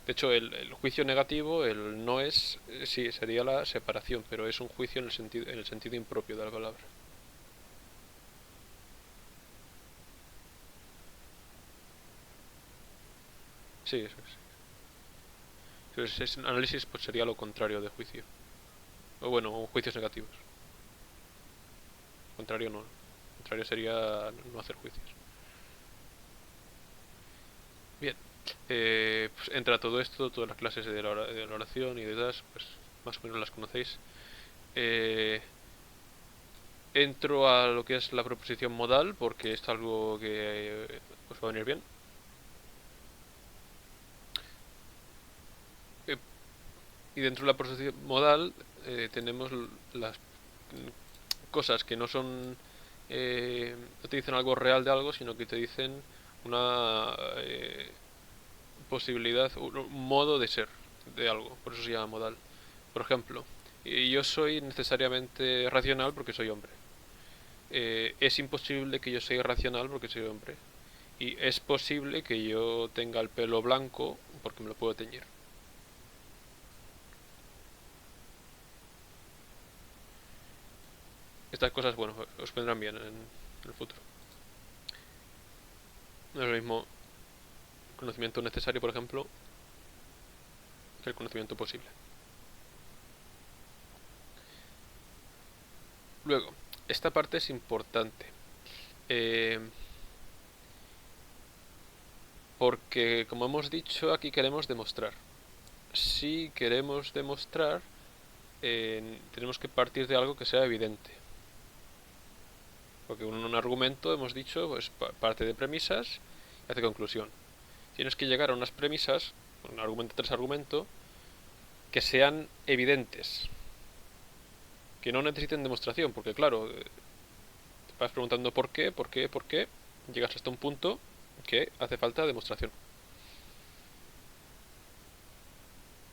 De hecho, el juicio negativo, el no es, sí, sería la separación, pero es un juicio en el sentido impropio de la palabra. Sí, eso es. Entonces, ese análisis pues sería lo contrario de juicio. O bueno, juicios negativos. Contrario no. Contrario sería no hacer juicios. Bien. Pues entra todo esto, todas las clases de la oración y de das, pues más o menos las conocéis. Eh, Entro a lo que es la proposición modal porque es algo que os va a venir bien. Eh, y dentro de la proposición modal tenemos las cosas que no son no te dicen algo real de algo, sino que te dicen una posibilidad, un modo de ser de algo. Por eso se llama modal. Por ejemplo, yo soy necesariamente racional porque soy hombre. Es imposible que yo sea irracional porque soy hombre. Y es posible que yo tenga el pelo blanco porque me lo puedo teñir. Estas cosas, bueno, os vendrán bien en el futuro. No es lo mismo conocimiento necesario, por ejemplo, que el conocimiento posible. Luego, esta parte es importante. Eh, Porque, como hemos dicho, aquí queremos demostrar. Si queremos demostrar, tenemos que partir de algo que sea evidente. Porque un argumento, hemos dicho, pues parte de premisas y hace conclusión. Tienes que llegar a unas premisas, un argumento tras argumento, que sean evidentes, que no necesiten demostración, porque claro, te vas preguntando por qué, llegas hasta un punto que hace falta demostración.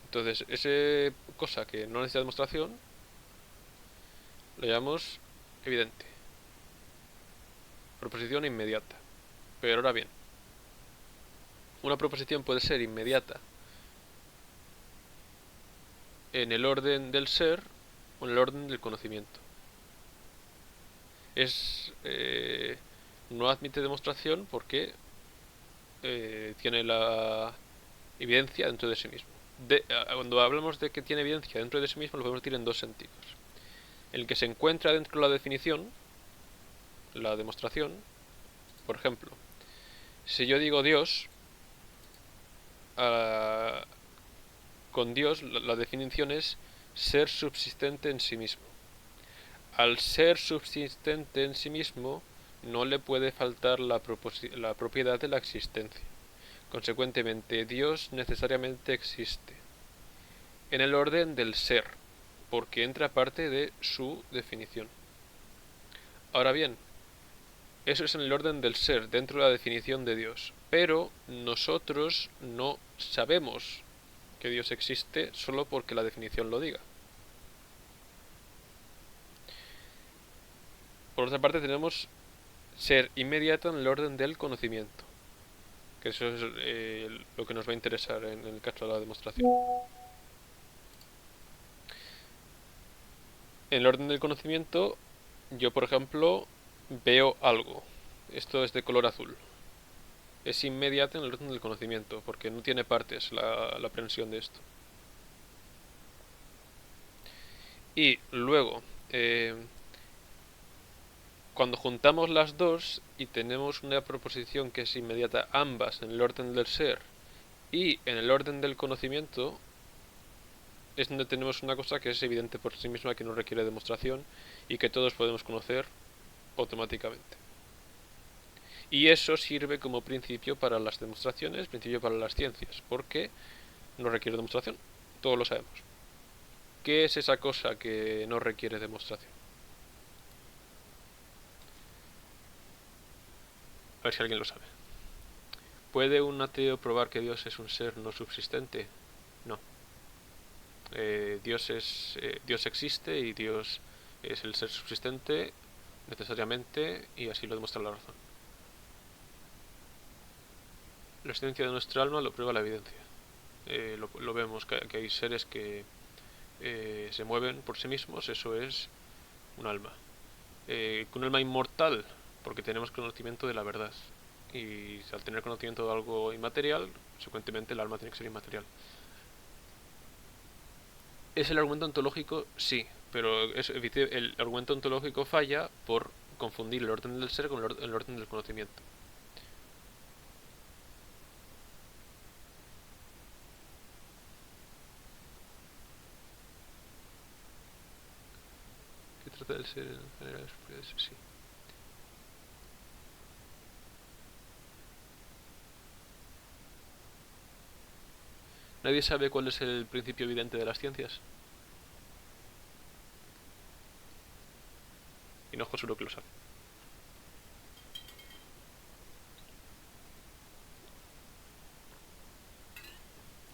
Entonces, esa cosa que no necesita demostración, lo llamamos evidente. Proposición inmediata. Pero ahora bien, una proposición puede ser inmediata en el orden del ser o en el orden del conocimiento. No admite demostración porque tiene la evidencia dentro de sí mismo. Cuando hablamos de que tiene evidencia dentro de sí mismo, lo podemos decir en dos sentidos. El que se encuentra dentro de la definición, la demostración. Por ejemplo, si yo digo Dios, con Dios la definición es ser subsistente en sí mismo. Al ser subsistente en sí mismo, no le puede faltar la propiedad de la existencia. Consecuentemente, Dios necesariamente existe en el orden del ser, porque entra parte de su definición. Ahora bien, eso es en el orden del ser, dentro de la definición de Dios. Pero nosotros no sabemos que Dios existe solo porque la definición lo diga. Por otra parte, tenemos ser inmediato en el orden del conocimiento, que eso es lo que nos va a interesar en el caso de la demostración. En el orden del conocimiento, yo por ejemplo veo algo. Esto es de color azul. Es inmediata en el orden del conocimiento, porque no tiene partes la aprehensión de esto. Y luego, cuando juntamos las dos y tenemos una proposición que es inmediata ambas en el orden del ser y en el orden del conocimiento, es donde tenemos una cosa que es evidente por sí misma, que no requiere demostración y que todos podemos conocer automáticamente. Y eso sirve como principio para las demostraciones, principio para las ciencias, porque no requiere demostración, todos lo sabemos. ¿Qué es esa cosa que no requiere demostración? A ver si alguien lo sabe. ¿Puede un ateo probar que Dios es un ser no subsistente? No. Dios existe y Dios es el ser subsistente necesariamente, y así lo demuestra la razón. La existencia de nuestra alma lo prueba la evidencia. Lo vemos, que hay seres que se mueven por sí mismos, eso es un alma. Un alma inmortal, porque tenemos conocimiento de la verdad. Y al tener conocimiento de algo inmaterial, consecuentemente el alma tiene que ser inmaterial. ¿Es el argumento ontológico? Sí, pero el argumento ontológico falla por confundir el orden del ser con el orden del conocimiento. ¿Qué trata del ser en general? Sí. ¿Nadie sabe cuál es el principio evidente de las ciencias? Hinojo seguro que lo sabe.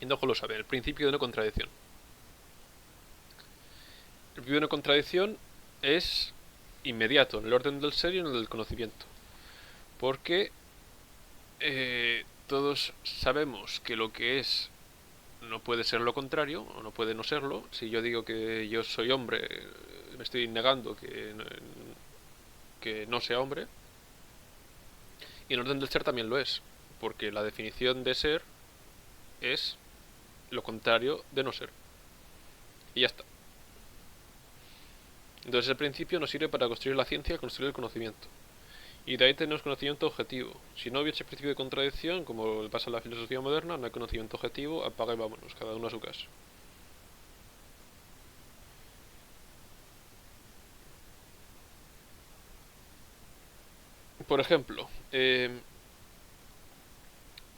Hinojo lo sabe, el principio de no contradicción. El principio de no contradicción es inmediato, en el orden del ser y en el del conocimiento. Porque todos sabemos que lo que es no puede ser lo contrario, o no puede no serlo. Si yo digo que yo soy hombre, me estoy negando que no sea hombre. Y en orden del ser también lo es, porque la definición de ser es lo contrario de no ser. Y ya está. Entonces el principio nos sirve para construir la ciencia, construir el conocimiento. Y de ahí tenemos conocimiento objetivo. Si no hubiese principio de contradicción, como pasa en la filosofía moderna, no hay conocimiento objetivo, apaga y vámonos, cada uno a su casa. Por ejemplo,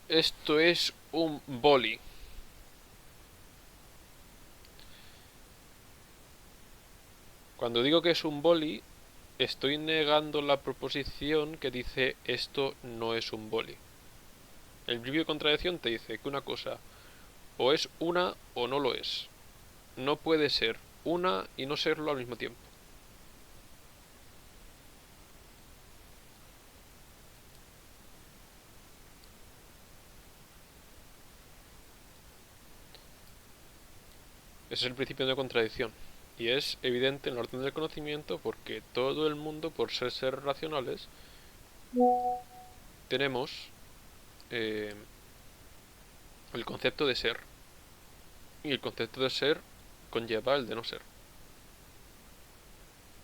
esto es un boli. Cuando digo que es un boli, estoy negando la proposición que dice esto no es un boli. El principio de contradicción te dice que una cosa o es una o no lo es. No puede ser una y no serlo al mismo tiempo. es el principio de contradicción. Y es evidente en el orden del conocimiento porque todo el mundo, por ser seres racionales, tenemos eh, el concepto de ser. Y el concepto de ser conlleva el de no ser.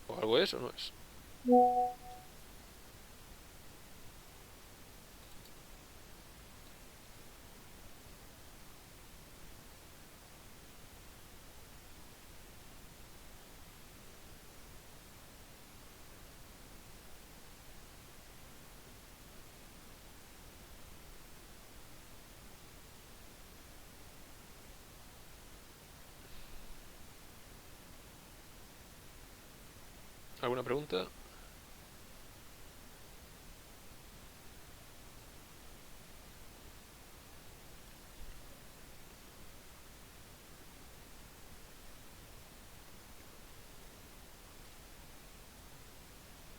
O algo es o no es. ¿Alguna pregunta?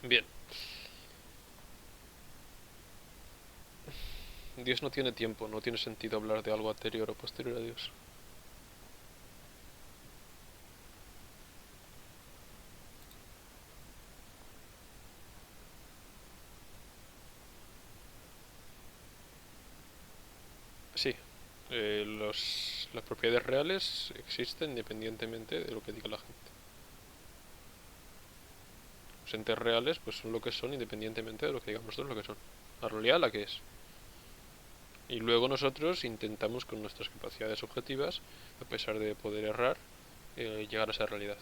Bien. Dios no tiene tiempo, no tiene sentido hablar de algo anterior o posterior a Dios. Sí, las propiedades reales existen independientemente de lo que diga la gente. Los entes reales pues son lo que son independientemente de lo que digamos nosotros lo que son. La realidad la que es. Y luego nosotros intentamos con nuestras capacidades objetivas, a pesar de poder errar, llegar a esa realidad.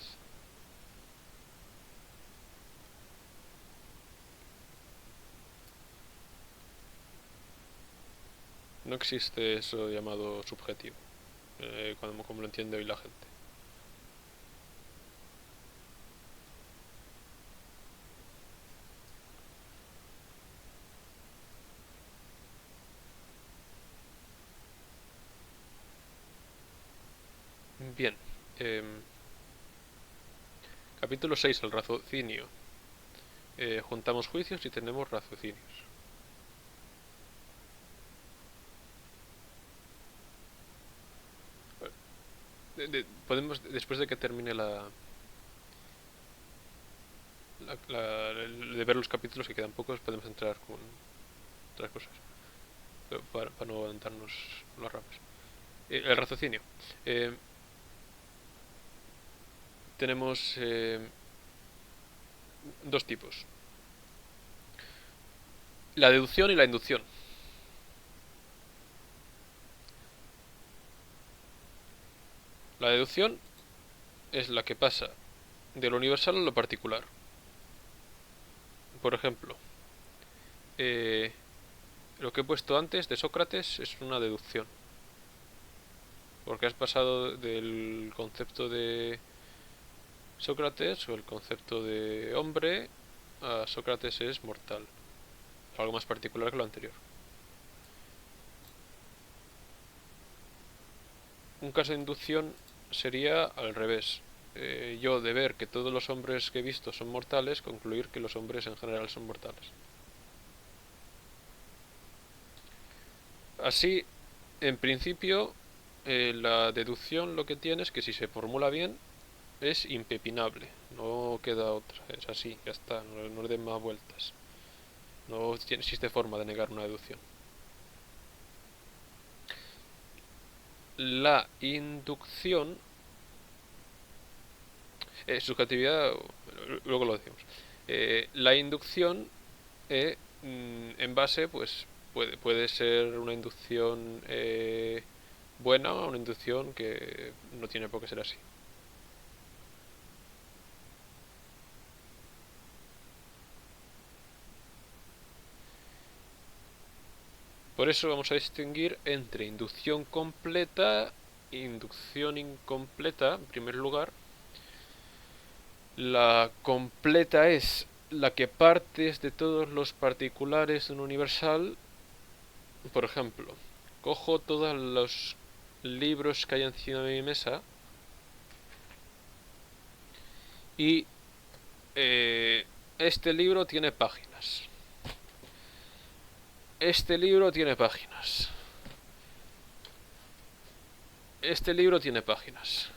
No existe eso llamado subjetivo, como lo entiende hoy la gente. Bien. Capítulo 6, el raciocinio. Juntamos juicios y tenemos raciocinios. Podemos, después de que termine de ver los capítulos, que quedan pocos, podemos entrar con otras cosas. Pero para no adelantarnos las ramas. El raciocinio. Eh, tenemos dos tipos. La deducción y la inducción. La deducción es la que pasa de lo universal a lo particular. Por ejemplo, lo que he puesto antes de Sócrates es una deducción. Porque has pasado del concepto de Sócrates o el concepto de hombre a Sócrates es mortal. Es algo más particular que lo anterior. Un caso de inducción sería al revés. Yo de ver que todos los hombres que he visto son mortales, concluir que los hombres en general son mortales. Así, en principio, la deducción lo que tiene es que si se formula bien es impepinable, no queda otra, es así, ya está, no le den más vueltas. No existe forma de negar una deducción. La inducción, subjetividad, luego lo decimos. La inducción en base, pues puede ser una inducción buena o una inducción que no tiene por qué ser así. Por eso vamos a distinguir entre inducción completa e inducción incompleta, en primer lugar. La completa es la que partes de todos los particulares de un universal. Por ejemplo, cojo todos los libros que hay encima de mi mesa y este libro tiene páginas. Este libro tiene páginas. Este libro tiene páginas.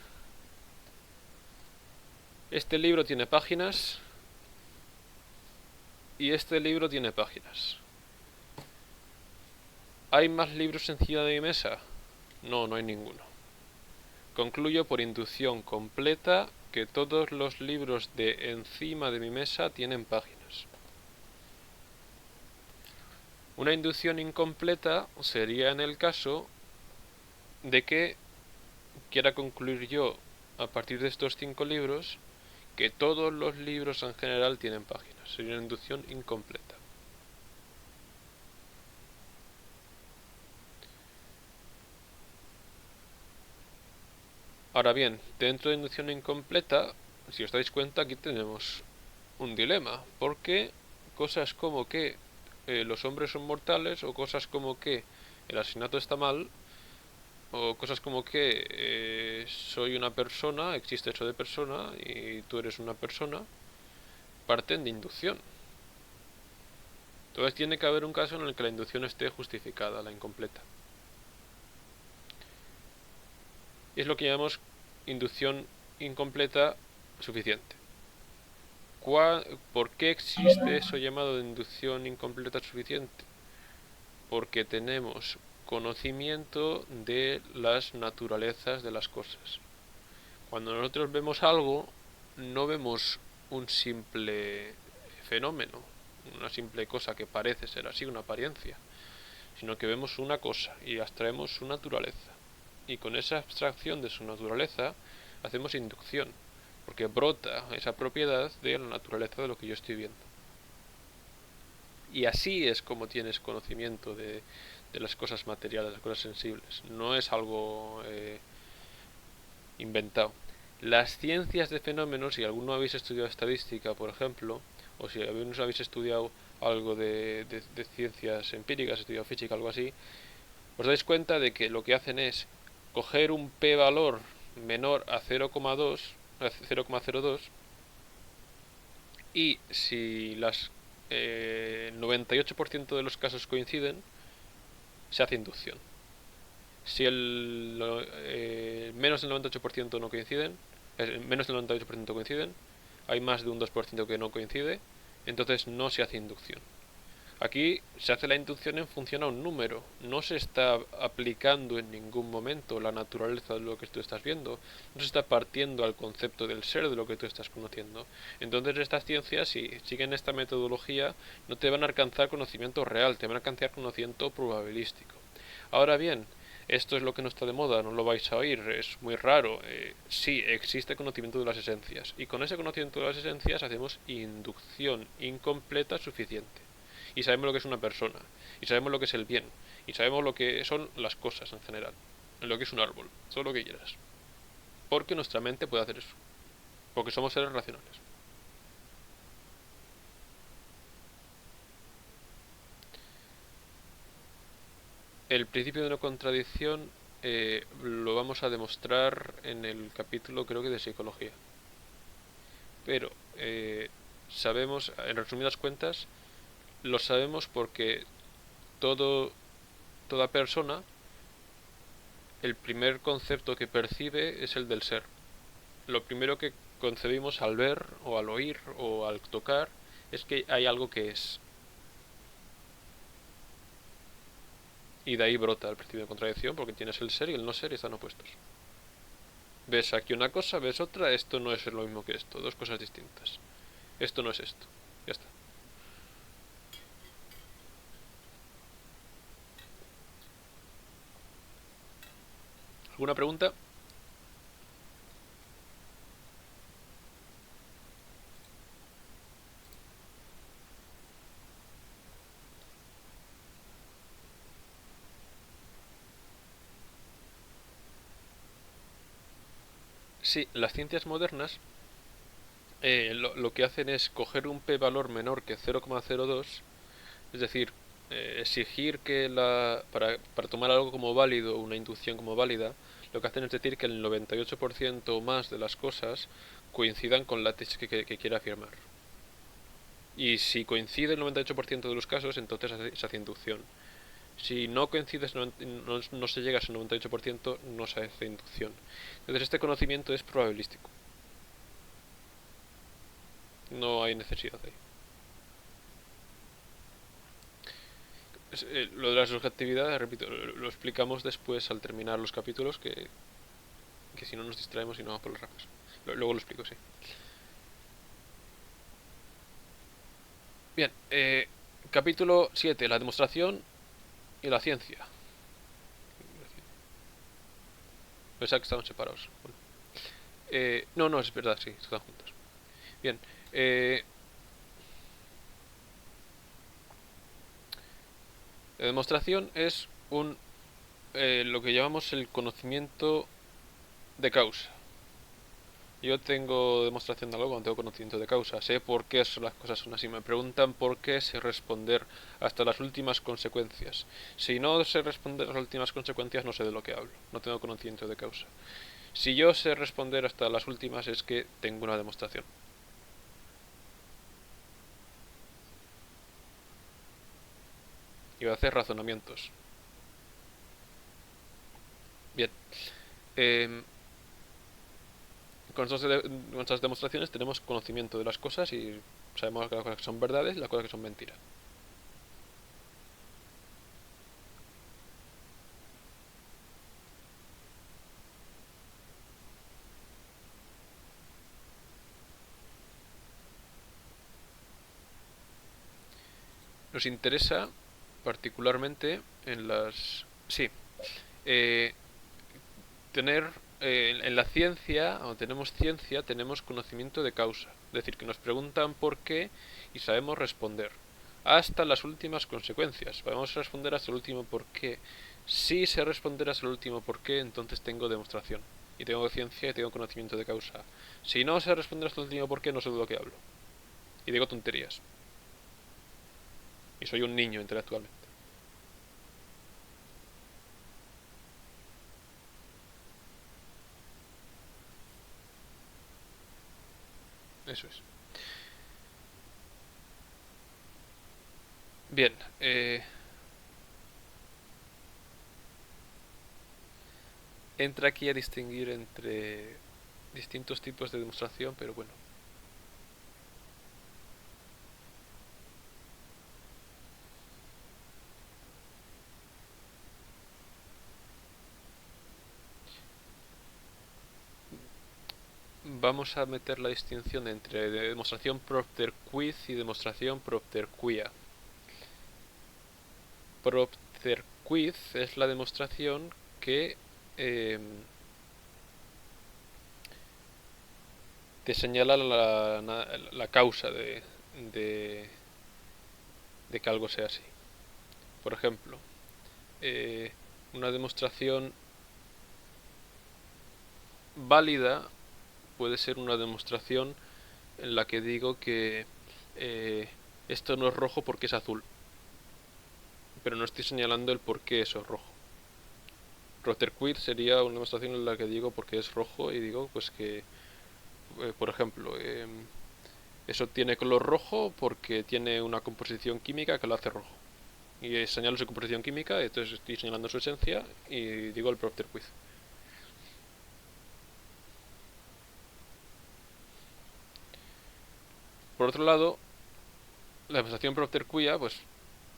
Este libro tiene páginas y este libro tiene páginas. ¿Hay más libros encima de mi mesa? No, no hay ninguno. Concluyo por inducción completa que todos los libros de encima de mi mesa tienen páginas. Una inducción incompleta sería en el caso de que quiera concluir yo, a partir de estos 5 libros, que todos los libros en general tienen páginas. Sería una inducción incompleta. Ahora bien, dentro de inducción incompleta, si os dais cuenta, aquí tenemos un dilema, porque cosas como que los hombres son mortales, o cosas como que el asesinato está mal, o cosas como que soy una persona, existe eso de persona, y tú eres una persona, parten de inducción. Entonces tiene que haber un caso en el que la inducción esté justificada, la incompleta. Y es lo que llamamos inducción incompleta suficiente. ¿Por qué existe eso llamado de inducción incompleta suficiente? Porque tenemos conocimiento de las naturalezas de las cosas. Cuando nosotros vemos algo, no vemos un simple fenómeno, una simple cosa que parece ser así, una apariencia, sino que vemos una cosa y abstraemos su naturaleza. Y con esa abstracción de su naturaleza hacemos inducción, porque brota esa propiedad de la naturaleza de lo que yo estoy viendo. Y así es como tienes conocimiento de las cosas materiales, las cosas sensibles. No es algo inventado. Las ciencias de fenómenos, si alguno habéis estudiado estadística, por ejemplo, o si alguno habéis estudiado algo de ciencias empíricas, estudiado física, algo así, os dais cuenta de que lo que hacen es coger un p-valor menor a 0,2, a 0,02, y si las 98% de los casos coinciden, se hace inducción. Si menos del 98% no coinciden, menos del 98% coinciden, hay más de un 2% que no coincide, entonces no se hace inducción. Aquí se hace la inducción en función a un número, no se está aplicando en ningún momento la naturaleza de lo que tú estás viendo, no se está partiendo al concepto del ser de lo que tú estás conociendo. Entonces estas ciencias, si siguen esta metodología, no te van a alcanzar conocimiento real, te van a alcanzar conocimiento probabilístico. Ahora bien, esto es lo que no está de moda, no lo vais a oír, es muy raro. Sí, existe conocimiento de las esencias, y con ese conocimiento de las esencias hacemos inducción incompleta suficiente. Y sabemos lo que es una persona, y sabemos lo que es el bien, y sabemos lo que son las cosas en general, lo que es un árbol, todo lo que quieras. Porque nuestra mente puede hacer eso, porque somos seres racionales. El principio de no contradicción lo vamos a demostrar en el capítulo, creo que de psicología. Pero sabemos, en resumidas cuentas, lo sabemos porque toda persona, el primer concepto que percibe es el del ser. Lo primero que concebimos al ver o al oír o al tocar es que hay algo que es. Y de ahí brota el principio de contradicción, porque tienes el ser y el no ser y están opuestos. Ves aquí una cosa, ves otra, esto no es lo mismo que esto, dos cosas distintas. Esto no es esto. Ya está. ¿Alguna pregunta? Sí, las ciencias modernas lo que hacen es coger un p-valor menor que 0,02, es decir, exigir que para tomar algo como válido, una inducción como válida, lo que hacen es decir que el 98% o más de las cosas coincidan con la tesis que quiere afirmar. Y si coincide el 98% de los casos, entonces se hace inducción. Si no coincide, no se llega a ese 98%, no se hace inducción. Entonces este conocimiento es probabilístico. No hay necesidad ahí. Lo de la subjetividad, repito, lo explicamos después al terminar los capítulos, que si no nos distraemos y no vamos por las ramas. Luego lo explico, sí. Bien, capítulo 7, la demostración y la ciencia. Pensaba que estaban separados. Bueno. No, no, es verdad, sí, están juntos. Bien, la demostración es lo que llamamos el conocimiento de causa. Yo tengo demostración de algo cuando tengo conocimiento de causa. Sé por qué las cosas son así. Me preguntan por qué, sé responder hasta las últimas consecuencias. Si no sé responder las últimas consecuencias, no sé de lo que hablo. No tengo conocimiento de causa. Si yo sé responder hasta las últimas, es que tengo una demostración. Y voy a hacer razonamientos. Bien. Eh, con nuestras demostraciones tenemos conocimiento de las cosas y sabemos las cosas que son verdades y las cosas que son mentiras. Nos interesa particularmente en las... Sí, eh, tener... en la ciencia, cuando tenemos ciencia, tenemos conocimiento de causa. Es decir, que nos preguntan por qué y sabemos responder. Hasta las últimas consecuencias. Podemos responder hasta el último por qué. Si sé responder hasta el último por qué, entonces tengo demostración. Y tengo ciencia y tengo conocimiento de causa. Si no sé responder hasta el último por qué, no sé de lo que hablo. Y digo tonterías. Y soy un niño intelectualmente. Eso es. Bien, entra aquí a distinguir entre distintos tipos de demostración, pero bueno. Vamos a meter la distinción entre demostración propter quid y demostración propter quia. Propter quid es la demostración que te señala la causa de, de que algo sea así. Por ejemplo, una demostración válida puede ser una demostración en la que digo que esto no es rojo porque es azul, pero no estoy señalando el por qué eso es rojo. Roterquid sería una demostración en la que digo por qué es rojo y digo pues que, por ejemplo, eso tiene color rojo porque tiene una composición química que lo hace rojo. Y señalo su composición química, entonces estoy señalando su esencia y digo el propter quiz. Por otro lado, la demostración propter quia pues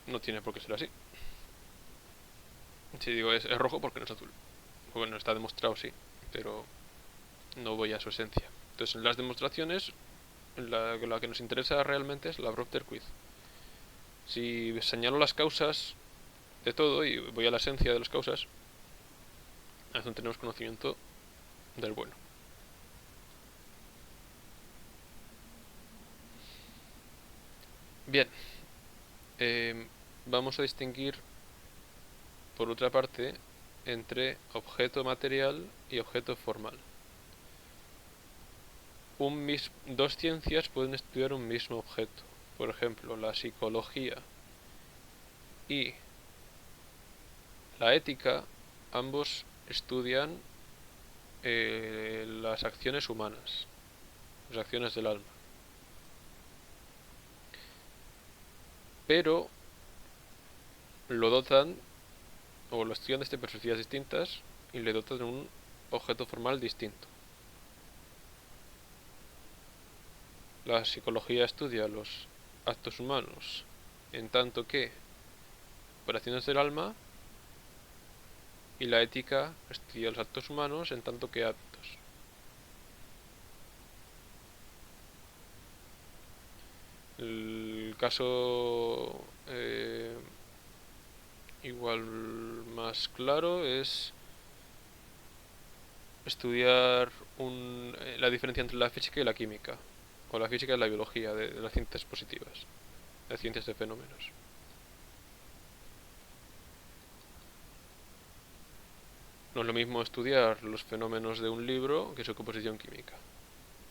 no tiene por qué ser así. Si digo es rojo porque no es azul. Bueno, está demostrado, sí, pero no voy a su esencia. Entonces, en las demostraciones, la que nos interesa realmente es la propter quiz. Si señalo las causas de todo y voy a la esencia de las causas, es donde tenemos conocimiento del bueno. Bien, vamos a distinguir, por otra parte, entre objeto material y objeto formal. Dos ciencias pueden estudiar un mismo objeto. Por ejemplo, la psicología y la ética, ambos estudian las acciones humanas, las acciones del alma. Pero lo dotan, o lo estudian desde perspectivas distintas, y le dotan de un objeto formal distinto. La psicología estudia los actos humanos en tanto que operaciones del alma, y la ética estudia los actos humanos en tanto que actos. El caso igual más claro es estudiar la diferencia entre la física y la química, o la física y la biología de las ciencias positivas, de las ciencias de fenómenos. No es lo mismo estudiar los fenómenos de un libro que su composición química.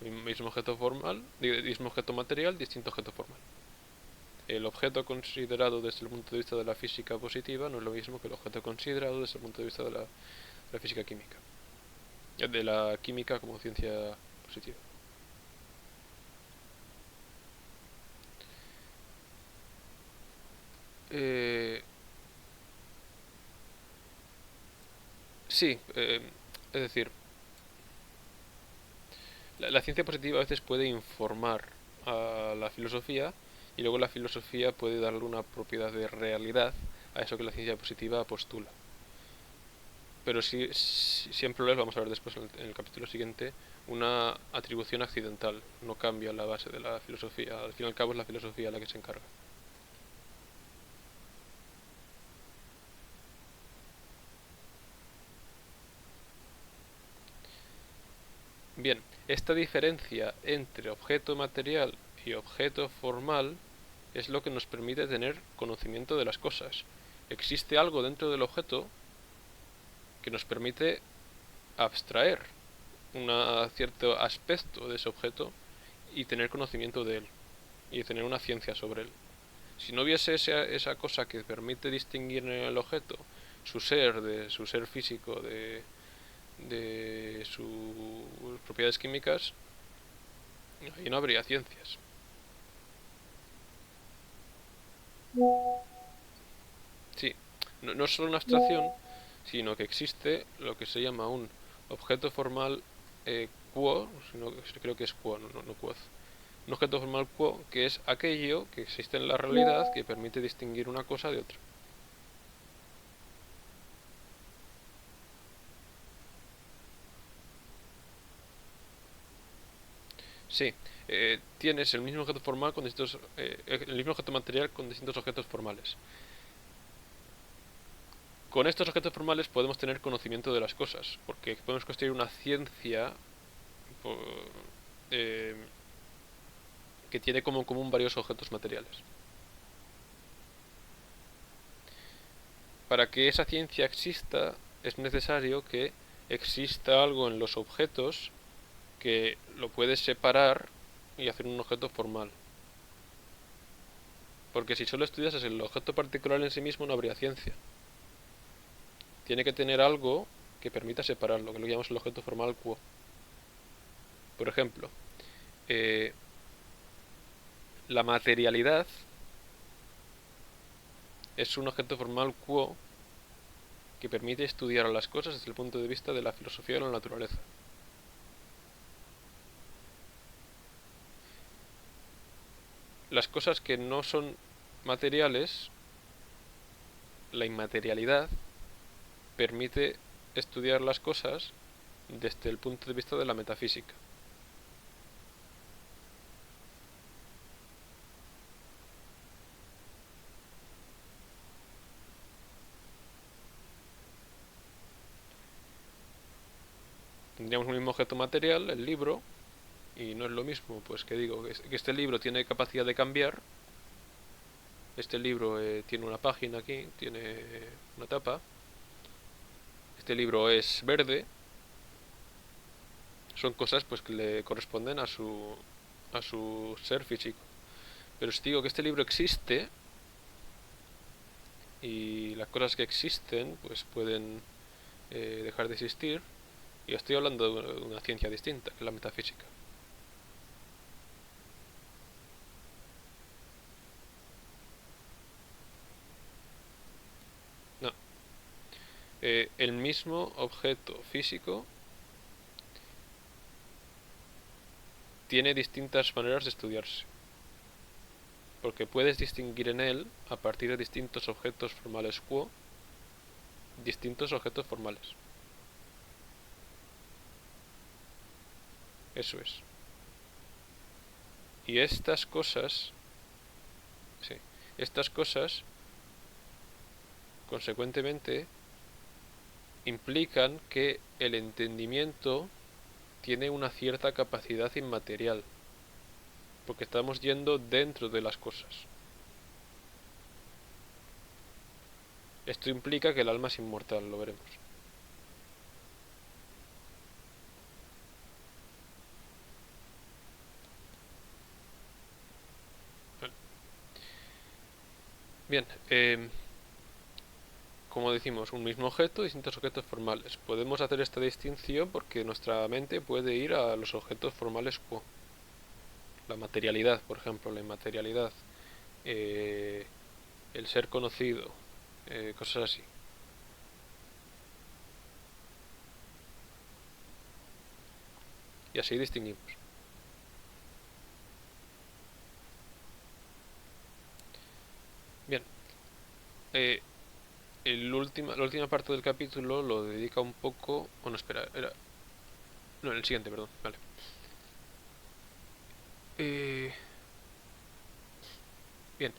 Mismo objeto formal, mismo objeto material, distinto objeto formal. El objeto considerado desde el punto de vista de la física positiva no es lo mismo que el objeto considerado desde el punto de vista de la física química. De la química como ciencia positiva. Eh, sí, es decir, la ciencia positiva a veces puede informar a la filosofía y luego la filosofía puede darle una propiedad de realidad a eso que la ciencia positiva postula. Pero sí, siempre lo es, vamos a ver después en el capítulo siguiente, una atribución accidental, no cambia la base de la filosofía, al fin y al cabo es la filosofía la que se encarga. Bien, esta diferencia entre objeto material y objeto formal es lo que nos permite tener conocimiento de las cosas. Existe algo dentro del objeto que nos permite abstraer un cierto aspecto de ese objeto y tener conocimiento de él y tener una ciencia sobre él. Si no hubiese esa cosa que permite distinguir en el objeto de su ser físico, de sus propiedades químicas, ahí no habría ciencias. Sí, no es solo una abstracción, sino que existe lo que se llama un objeto formal quo, creo que es quo, no quoz. Un objeto formal quo, que es aquello que existe en la realidad que permite distinguir una cosa de otra. Sí, tienes el mismo objeto formal con distintos, el mismo objeto material con distintos objetos formales. Con estos objetos formales podemos tener conocimiento de las cosas, porque podemos construir una ciencia eh, que tiene como en común varios objetos materiales. Para que esa ciencia exista, es necesario que exista algo en los objetos que lo puedes separar y hacer un objeto formal. Porque si solo estudiases el objeto particular en sí mismo no habría ciencia. Tiene que tener algo que permita separarlo, que lo llamamos el objeto formal quo. Por ejemplo, eh, la materialidad es un objeto formal quo que permite estudiar las cosas desde el punto de vista de la filosofía de la naturaleza. Las cosas que no son materiales, la inmaterialidad, permite estudiar las cosas desde el punto de vista de la metafísica. Tendríamos un mismo objeto material, el libro, y no es lo mismo, pues que digo, que este libro tiene capacidad de cambiar. Este libro tiene una página aquí, tiene una tapa. Este libro es verde. Son cosas pues que le corresponden a su ser físico. Pero si digo que este libro existe y las cosas que existen pues pueden dejar de existir, y estoy hablando de una ciencia distinta, que es la metafísica. No, el mismo objeto físico tiene distintas maneras de estudiarse, porque puedes distinguir en él, a partir de distintos objetos formales quo, distintos objetos formales. Eso es. Y estas cosas, sí, estas cosas, consecuentemente, implican que el entendimiento tiene una cierta capacidad inmaterial, porque estamos yendo dentro de las cosas. Esto implica que el alma es inmortal, lo veremos. Bien, como decimos, un mismo objeto, distintos objetos formales. Podemos hacer esta distinción porque nuestra mente puede ir a los objetos formales quo. La materialidad, por ejemplo, la inmaterialidad, el ser conocido, cosas así. Y así distinguimos. Bien, la última parte del capítulo lo dedica un poco... Bueno, espera, era... No, el siguiente, perdón, vale. Bien,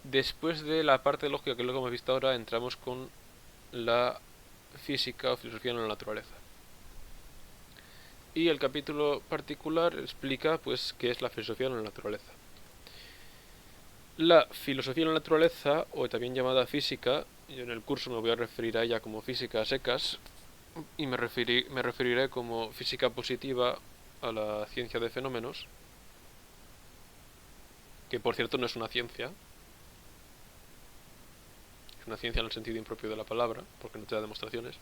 después de la parte lógica, que es lo que hemos visto ahora, entramos con la física o filosofía de la naturaleza. Y el capítulo particular explica, pues, qué es la filosofía de la naturaleza. La filosofía de la naturaleza, o también llamada física, yo en el curso me voy a referir a ella como física a secas, y me referiré como física positiva a la ciencia de fenómenos, que por cierto no es una ciencia, es una ciencia en el sentido impropio de la palabra, porque no te da demostraciones.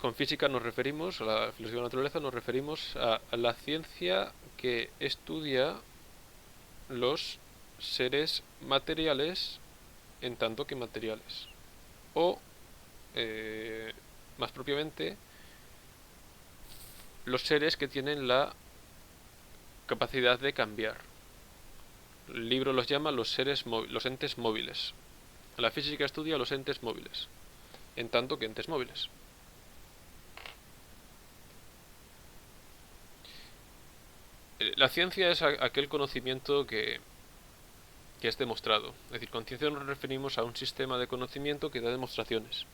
Con física nos referimos, a la filosofía de la naturaleza, nos referimos a la ciencia que estudia los seres materiales en tanto que materiales. O, más propiamente, los seres que tienen la capacidad de cambiar. El libro los llama los entes móviles. La física estudia los entes móviles, en tanto que entes móviles. La ciencia es aquel conocimiento que es demostrado. Es decir, con ciencia nos referimos a un sistema de conocimiento que da demostraciones.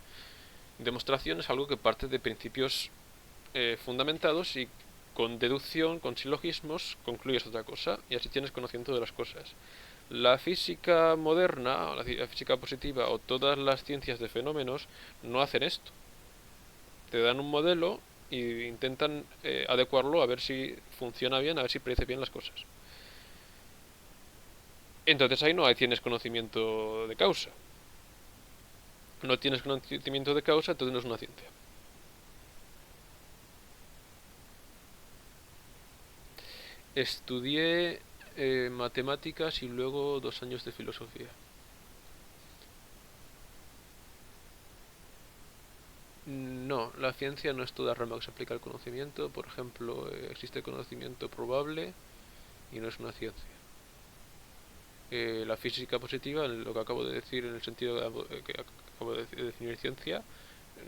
Demostración es algo que parte de principios fundamentados y con deducción, con silogismos, concluyes otra cosa y así tienes conocimiento de las cosas. La física moderna, o la física positiva o todas las ciencias de fenómenos no hacen esto. Te dan un modelo e intentan adecuarlo a ver si funciona bien, a ver si predice bien las cosas. Entonces ahí no tienes conocimiento de causa. No tienes conocimiento de causa, entonces no es una ciencia. Estudié matemáticas y luego 2 años de filosofía. No, la ciencia no es toda rama que se aplica al conocimiento. Por ejemplo, existe conocimiento probable y no es una ciencia. La física positiva, lo que acabo de decir en el sentido que acabo de definir ciencia,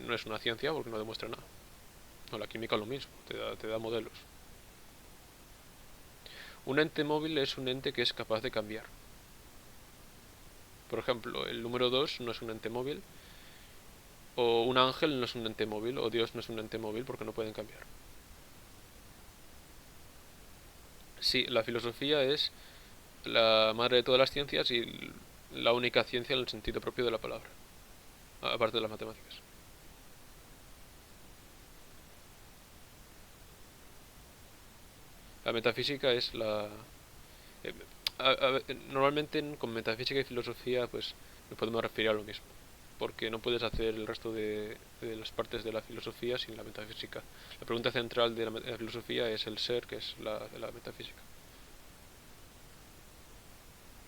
no es una ciencia porque no demuestra nada. No, la química lo mismo, te da modelos. Un ente móvil es un ente que es capaz de cambiar. Por ejemplo, el número 2 no es un ente móvil, o un ángel no es un ente móvil, o Dios no es un ente móvil porque no pueden cambiar. Sí, la filosofía es la madre de todas las ciencias y la única ciencia en el sentido propio de la palabra, aparte de las matemáticas. La metafísica es la... normalmente con metafísica y filosofía pues nos podemos referir a lo mismo, porque no puedes hacer el resto de las partes de la filosofía sin la metafísica. La pregunta central de la filosofía es el ser, que es la metafísica.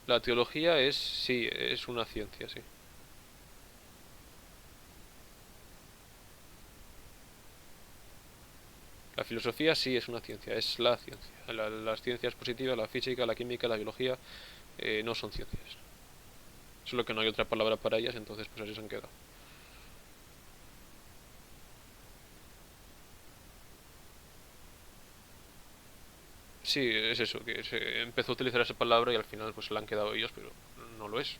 La teología sí, es una ciencia, sí. La filosofía sí es una ciencia, es la ciencia. Las ciencias positivas, la física, la química, la biología, no son ciencias. Solo que no hay otra palabra para ellas, entonces pues así se han quedado. Sí, es eso, que se empezó a utilizar esa palabra y al final pues se la han quedado ellos, pero no lo es.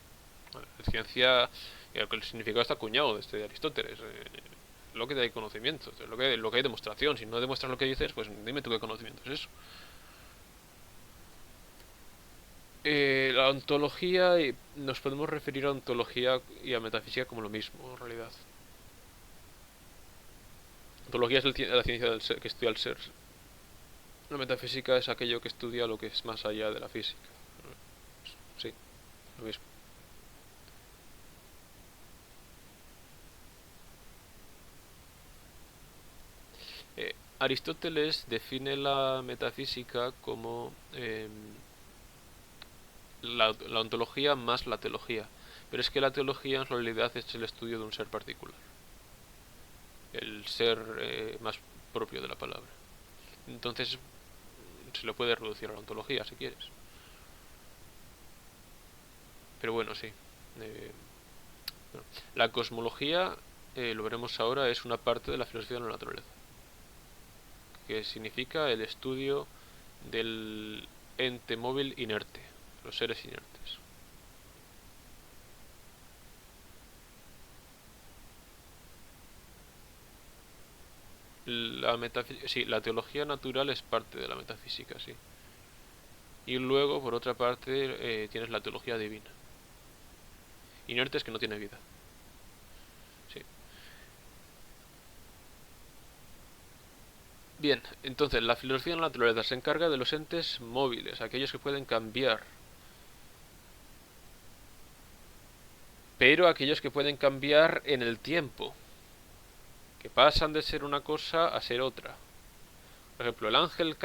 Ciencia, el significado está acuñado desde Aristóteles. Lo que hay conocimiento, lo que hay demostración. Si no demuestras lo que dices, pues dime tú qué conocimiento es eso. La ontología, nos podemos referir a ontología y a metafísica como lo mismo, en realidad. Ontología es la ciencia del ser, que estudia el ser. La metafísica es aquello que estudia lo que es más allá de la física. Sí, lo mismo. Aristóteles define la metafísica como la ontología más la teología. Pero es que la teología en realidad es el estudio de un ser particular. El ser más propio de la palabra. Entonces se lo puede reducir a la ontología si quieres. Pero bueno, sí. Eh, bueno. La cosmología, lo veremos ahora, es una parte de la filosofía de la naturaleza, que significa el estudio del ente móvil inerte, los seres inertes. Sí, la teología natural es parte de la metafísica, sí. Y luego, por otra parte, tienes la teología divina. Inerte es que no tiene vida. Sí. Bien, entonces la filosofía de la naturaleza se encarga de los entes móviles, aquellos que pueden cambiar. Pero aquellos que pueden cambiar en el tiempo, que pasan de ser una cosa a ser otra. Por ejemplo, el ángel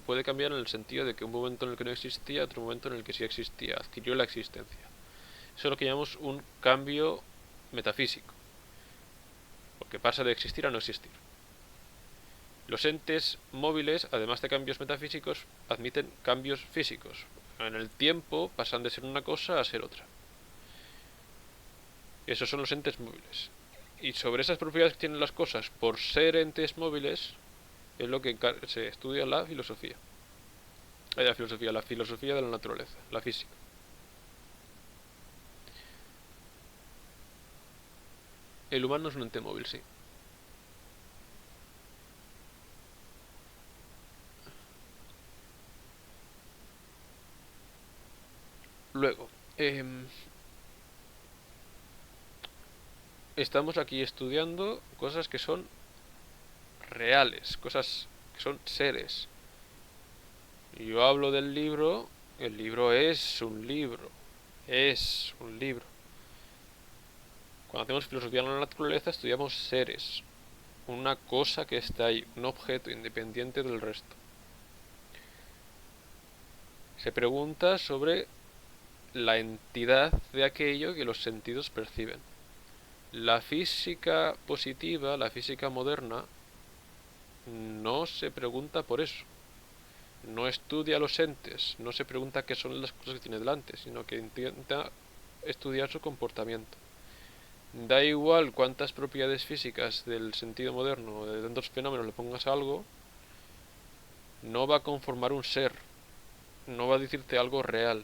puede cambiar en el sentido de que un momento en el que no existía, otro momento en el que sí existía, adquirió la existencia. Eso es lo que llamamos un cambio metafísico, porque pasa de existir a no existir. Los entes móviles, además de cambios metafísicos, admiten cambios físicos. En el tiempo pasan de ser una cosa a ser otra. Esos son los entes móviles. Y sobre esas propiedades que tienen las cosas por ser entes móviles es lo que se estudia la filosofía. La filosofía de la naturaleza, la física. El humano es un ente móvil, sí. Luego, estamos aquí estudiando cosas que son reales, cosas que son seres. Yo hablo del libro, el libro es un libro, es un libro. Cuando hacemos filosofía de la naturaleza estudiamos seres, una cosa que está ahí, un objeto independiente del resto. Se pregunta sobre la entidad de aquello que los sentidos perciben. La física positiva, la física moderna, no se pregunta por eso. No estudia los entes, no se pregunta qué son las cosas que tiene delante, sino que intenta estudiar su comportamiento. Da igual cuántas propiedades físicas del sentido moderno o de tantos fenómenos le pongas a algo, no va a conformar un ser, no va a decirte algo real.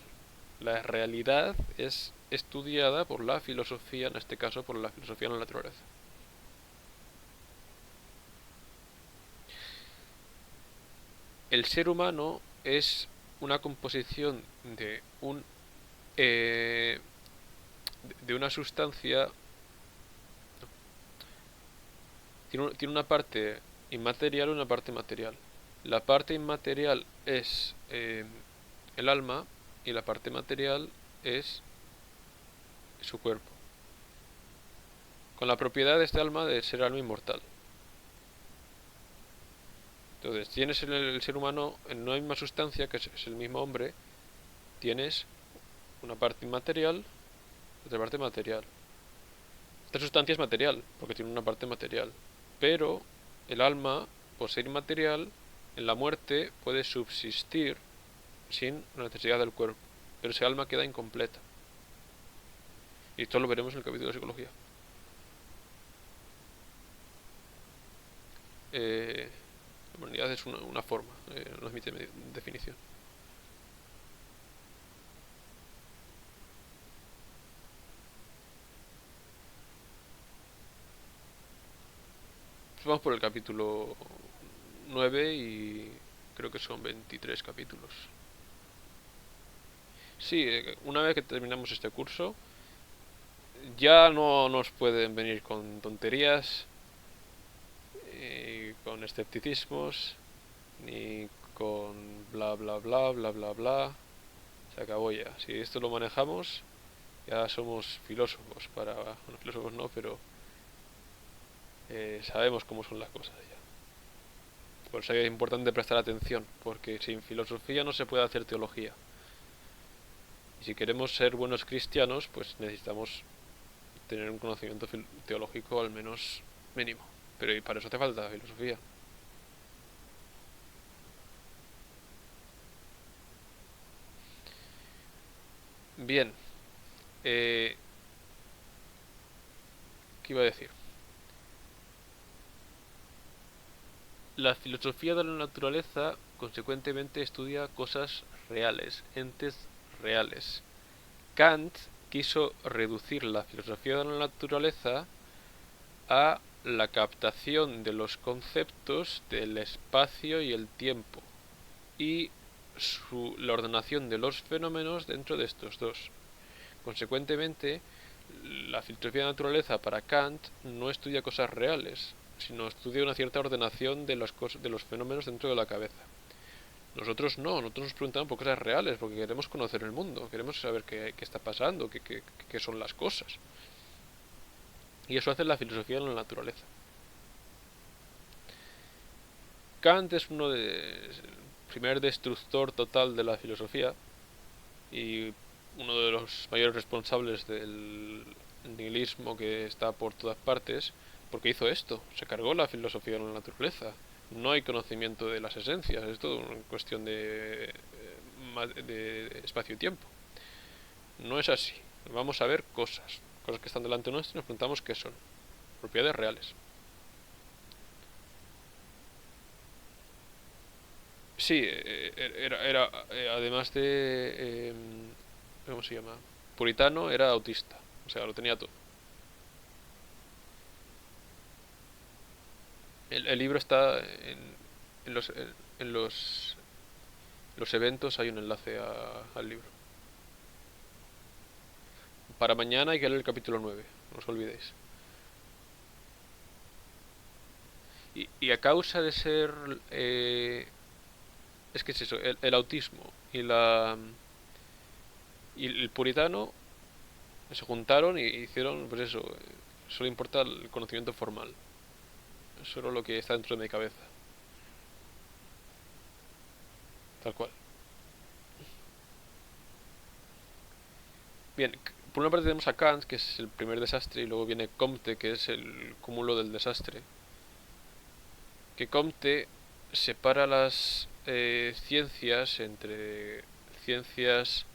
La realidad es estudiada por la filosofía, en este caso por la filosofía de la naturaleza. El ser humano es una composición eh, de una sustancia. Tiene una parte inmaterial y una parte material. La parte inmaterial es el alma y la parte material es su cuerpo, con la propiedad de este alma de ser alma inmortal. Entonces, tienes en el ser humano, en una misma sustancia, que es el mismo hombre, tienes una parte inmaterial, otra parte material. Esta sustancia es material, porque tiene una parte material, pero el alma, por ser inmaterial, en la muerte puede subsistir sin la necesidad del cuerpo, pero ese alma queda incompleta. Y esto lo veremos en el capítulo de psicología. La humanidad es una forma, no admite definición. Pues vamos por el capítulo 9 y creo que son 23 capítulos. Sí, una vez que terminamos este curso, ya no nos pueden venir con tonterías, con escepticismos, ni con bla bla bla bla bla bla. Se acabó ya. Si esto lo manejamos, ya somos filósofos para... Bueno, filósofos no, pero sabemos cómo son las cosas ya. Por eso es importante prestar atención, porque sin filosofía no se puede hacer teología. Y si queremos ser buenos cristianos, pues necesitamos tener un conocimiento teológico al menos mínimo. Pero y para eso hace falta filosofía. Bien. ¿Qué iba a decir? La filosofía de la naturaleza consecuentemente estudia cosas reales, entes reales. Kant quiso reducir la filosofía de la naturaleza a la captación de los conceptos del espacio y el tiempo y la ordenación de los fenómenos dentro de estos dos. Consecuentemente, la filosofía de la naturaleza para Kant no estudia cosas reales, sino estudia una cierta ordenación de los fenómenos dentro de la cabeza. Nosotros no, nosotros nos preguntamos por cosas reales, porque queremos conocer el mundo, queremos saber qué está pasando, qué son las cosas. Y eso hace la filosofía de la naturaleza. Kant es el primer destructor total de la filosofía y uno de los mayores responsables del nihilismo que está por todas partes, porque hizo esto, se cargó la filosofía de la naturaleza. No hay conocimiento de las esencias, es todo una cuestión de espacio y tiempo. No es así. Vamos a ver cosas que están delante nuestro y nos preguntamos qué son. Propiedades reales. Sí, era además de... ¿cómo se llama? Puritano, era autista. O sea, lo tenía todo. El libro está en los eventos, hay un enlace al libro. Para mañana hay que leer el capítulo 9, no os olvidéis. Y a causa de ser... es que es eso, el autismo y el puritano se juntaron y hicieron, pues eso, solo importa el conocimiento formal. Solo lo que está dentro de mi cabeza. Tal cual. Bien, por una parte tenemos a Kant, que es el primer desastre, y luego viene Comte, que es el cúmulo del desastre. Que Comte separa las ciencias entre ciencias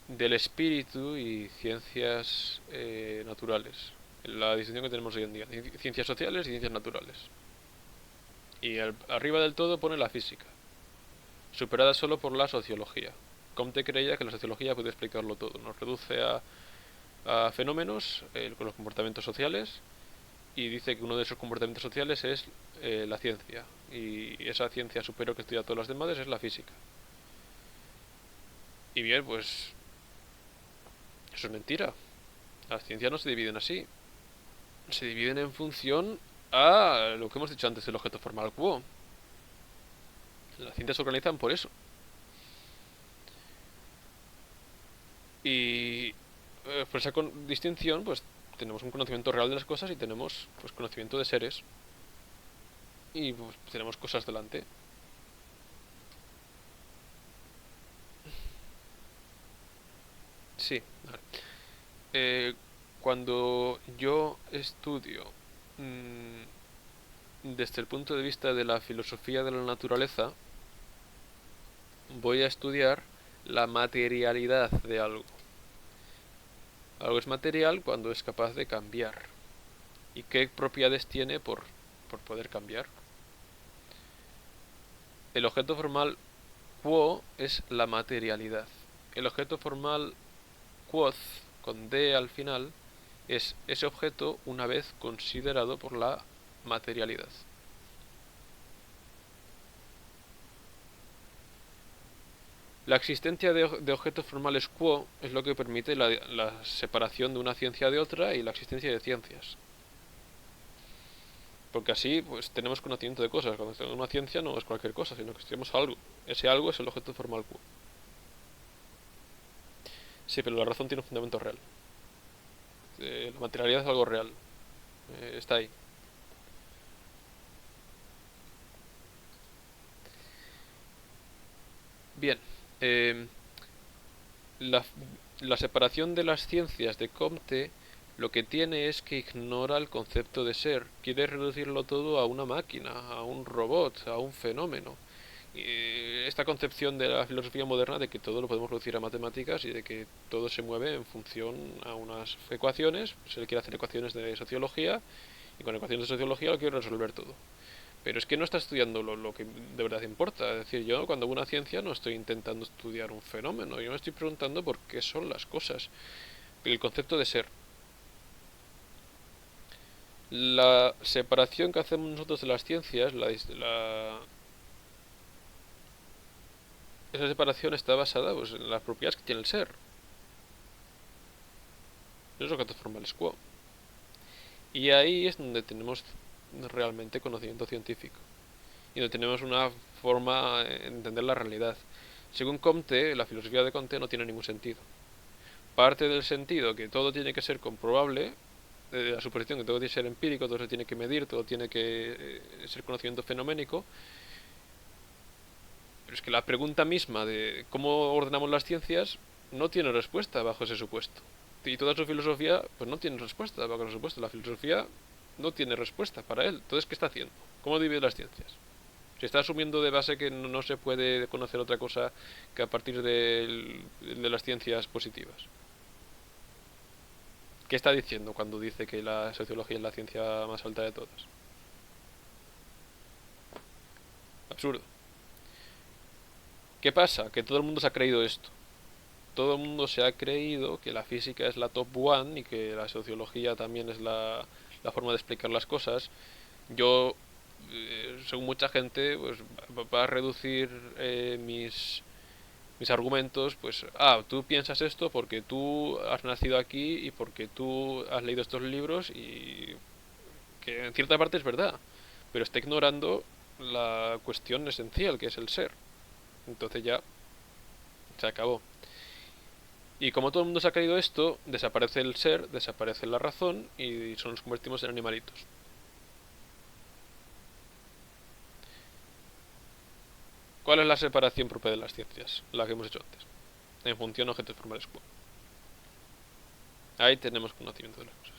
del espíritu y ciencias naturales. La distinción que tenemos hoy en día. Ciencias sociales y ciencias naturales. Y arriba del todo pone la física, superada solo por la sociología. Comte creía que la sociología puede explicarlo todo. Nos reduce a fenómenos con los comportamientos sociales y dice que uno de esos comportamientos sociales es la ciencia. Y esa ciencia superior que estudia todas las demás es la física. Y bien, pues eso es mentira. Las ciencias no se dividen así. Se dividen en función a lo que hemos dicho antes del objeto formal quo. Las ciencias se organizan por eso. Y por esa distinción, pues tenemos un conocimiento real de las cosas y tenemos pues conocimiento de seres. Y pues tenemos cosas delante. Sí, vale. Cuando yo estudio desde el punto de vista de la filosofía de la naturaleza, voy a estudiar la materialidad de algo. Algo es material cuando es capaz de cambiar. ¿Y qué propiedades tiene por poder cambiar? El objeto formal quo es la materialidad. El objeto formal quoth, con d al final, es ese objeto una vez considerado por la materialidad. La existencia de objetos formales quo es lo que permite la separación de una ciencia de otra y la existencia de ciencias. Porque así pues tenemos conocimiento de cosas. Cuando tenemos una ciencia no es cualquier cosa, sino que tenemos algo. Ese algo es el objeto formal quo. Sí, pero la razón tiene un fundamento real. La materialidad es algo real. Está ahí. Bien. Eh, la, la separación de las ciencias de Comte lo que tiene es que ignora el concepto de ser. Quiere reducirlo todo a una máquina, a un robot, a un fenómeno. Esta concepción de la filosofía moderna de que todo lo podemos reducir a matemáticas y de que todo se mueve en función a unas ecuaciones, se le quiere hacer ecuaciones de sociología y con ecuaciones de sociología lo quiere resolver todo. Pero es que no está estudiando lo que de verdad importa. Es decir, yo cuando hago una ciencia no estoy intentando estudiar un fenómeno, yo me estoy preguntando por qué son las cosas. El concepto de ser. La separación que hacemos nosotros de las ciencias, esa separación está basada pues, en las propiedades que tiene el ser. Eso es lo que transforma el quo. Y ahí es donde tenemos realmente conocimiento científico. Y donde tenemos una forma de entender la realidad. Según Comte, la filosofía de Comte no tiene ningún sentido. Parte del sentido que todo tiene que ser comprobable, de la suposición que todo tiene que ser empírico, todo se tiene que medir, todo tiene que ser conocimiento fenoménico. Pero es que la pregunta misma de cómo ordenamos las ciencias no tiene respuesta bajo ese supuesto. Y toda su filosofía pues no tiene respuesta bajo ese supuesto. La filosofía no tiene respuesta para él. Entonces, ¿qué está haciendo? ¿Cómo divide las ciencias? Se está asumiendo de base que no se puede conocer otra cosa que a partir de las ciencias positivas. ¿Qué está diciendo cuando dice que la sociología es la ciencia más alta de todas? Absurdo. ¿Qué pasa? Que todo el mundo se ha creído esto. Todo el mundo se ha creído que la física es la top one y que la sociología también es la forma de explicar las cosas. Yo, según mucha gente, pues va a reducir mis argumentos, pues, tú piensas esto porque tú has nacido aquí y porque tú has leído estos libros y que en cierta parte es verdad, pero está ignorando la cuestión esencial que es el ser. Entonces ya se acabó. Y como todo el mundo se ha creído esto, desaparece el ser, desaparece la razón y nos convertimos en animalitos. ¿Cuál es la separación propia de las ciencias? La que hemos hecho antes. En función a objetos formales quo. Ahí tenemos conocimiento de las cosas.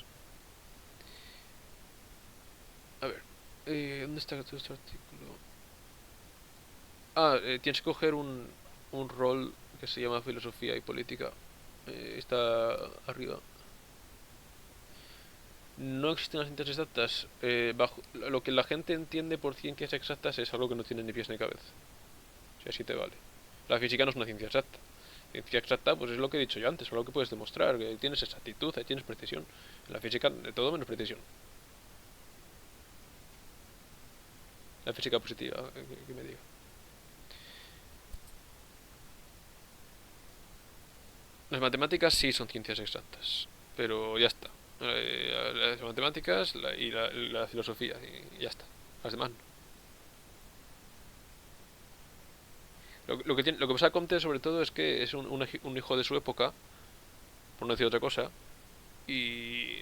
A ver, ¿dónde está todo este artículo? Tienes que coger un rol que se llama filosofía y política. Está arriba. No existen las ciencias exactas. Lo que la gente entiende por ciencias exactas es algo que no tiene ni pies ni cabeza. Si así te vale. La física no es una ciencia exacta. Ciencia exacta, pues es lo que he dicho yo antes, es algo que puedes demostrar, que tienes exactitud, tienes precisión. En la física, de todo menos precisión. La física positiva, que me diga. Las matemáticas sí son ciencias exactas, pero ya está. Las matemáticas y la filosofía, y ya está. Las demás no. Lo que pasa con Comte sobre todo es que es un hijo de su época, por no decir otra cosa, y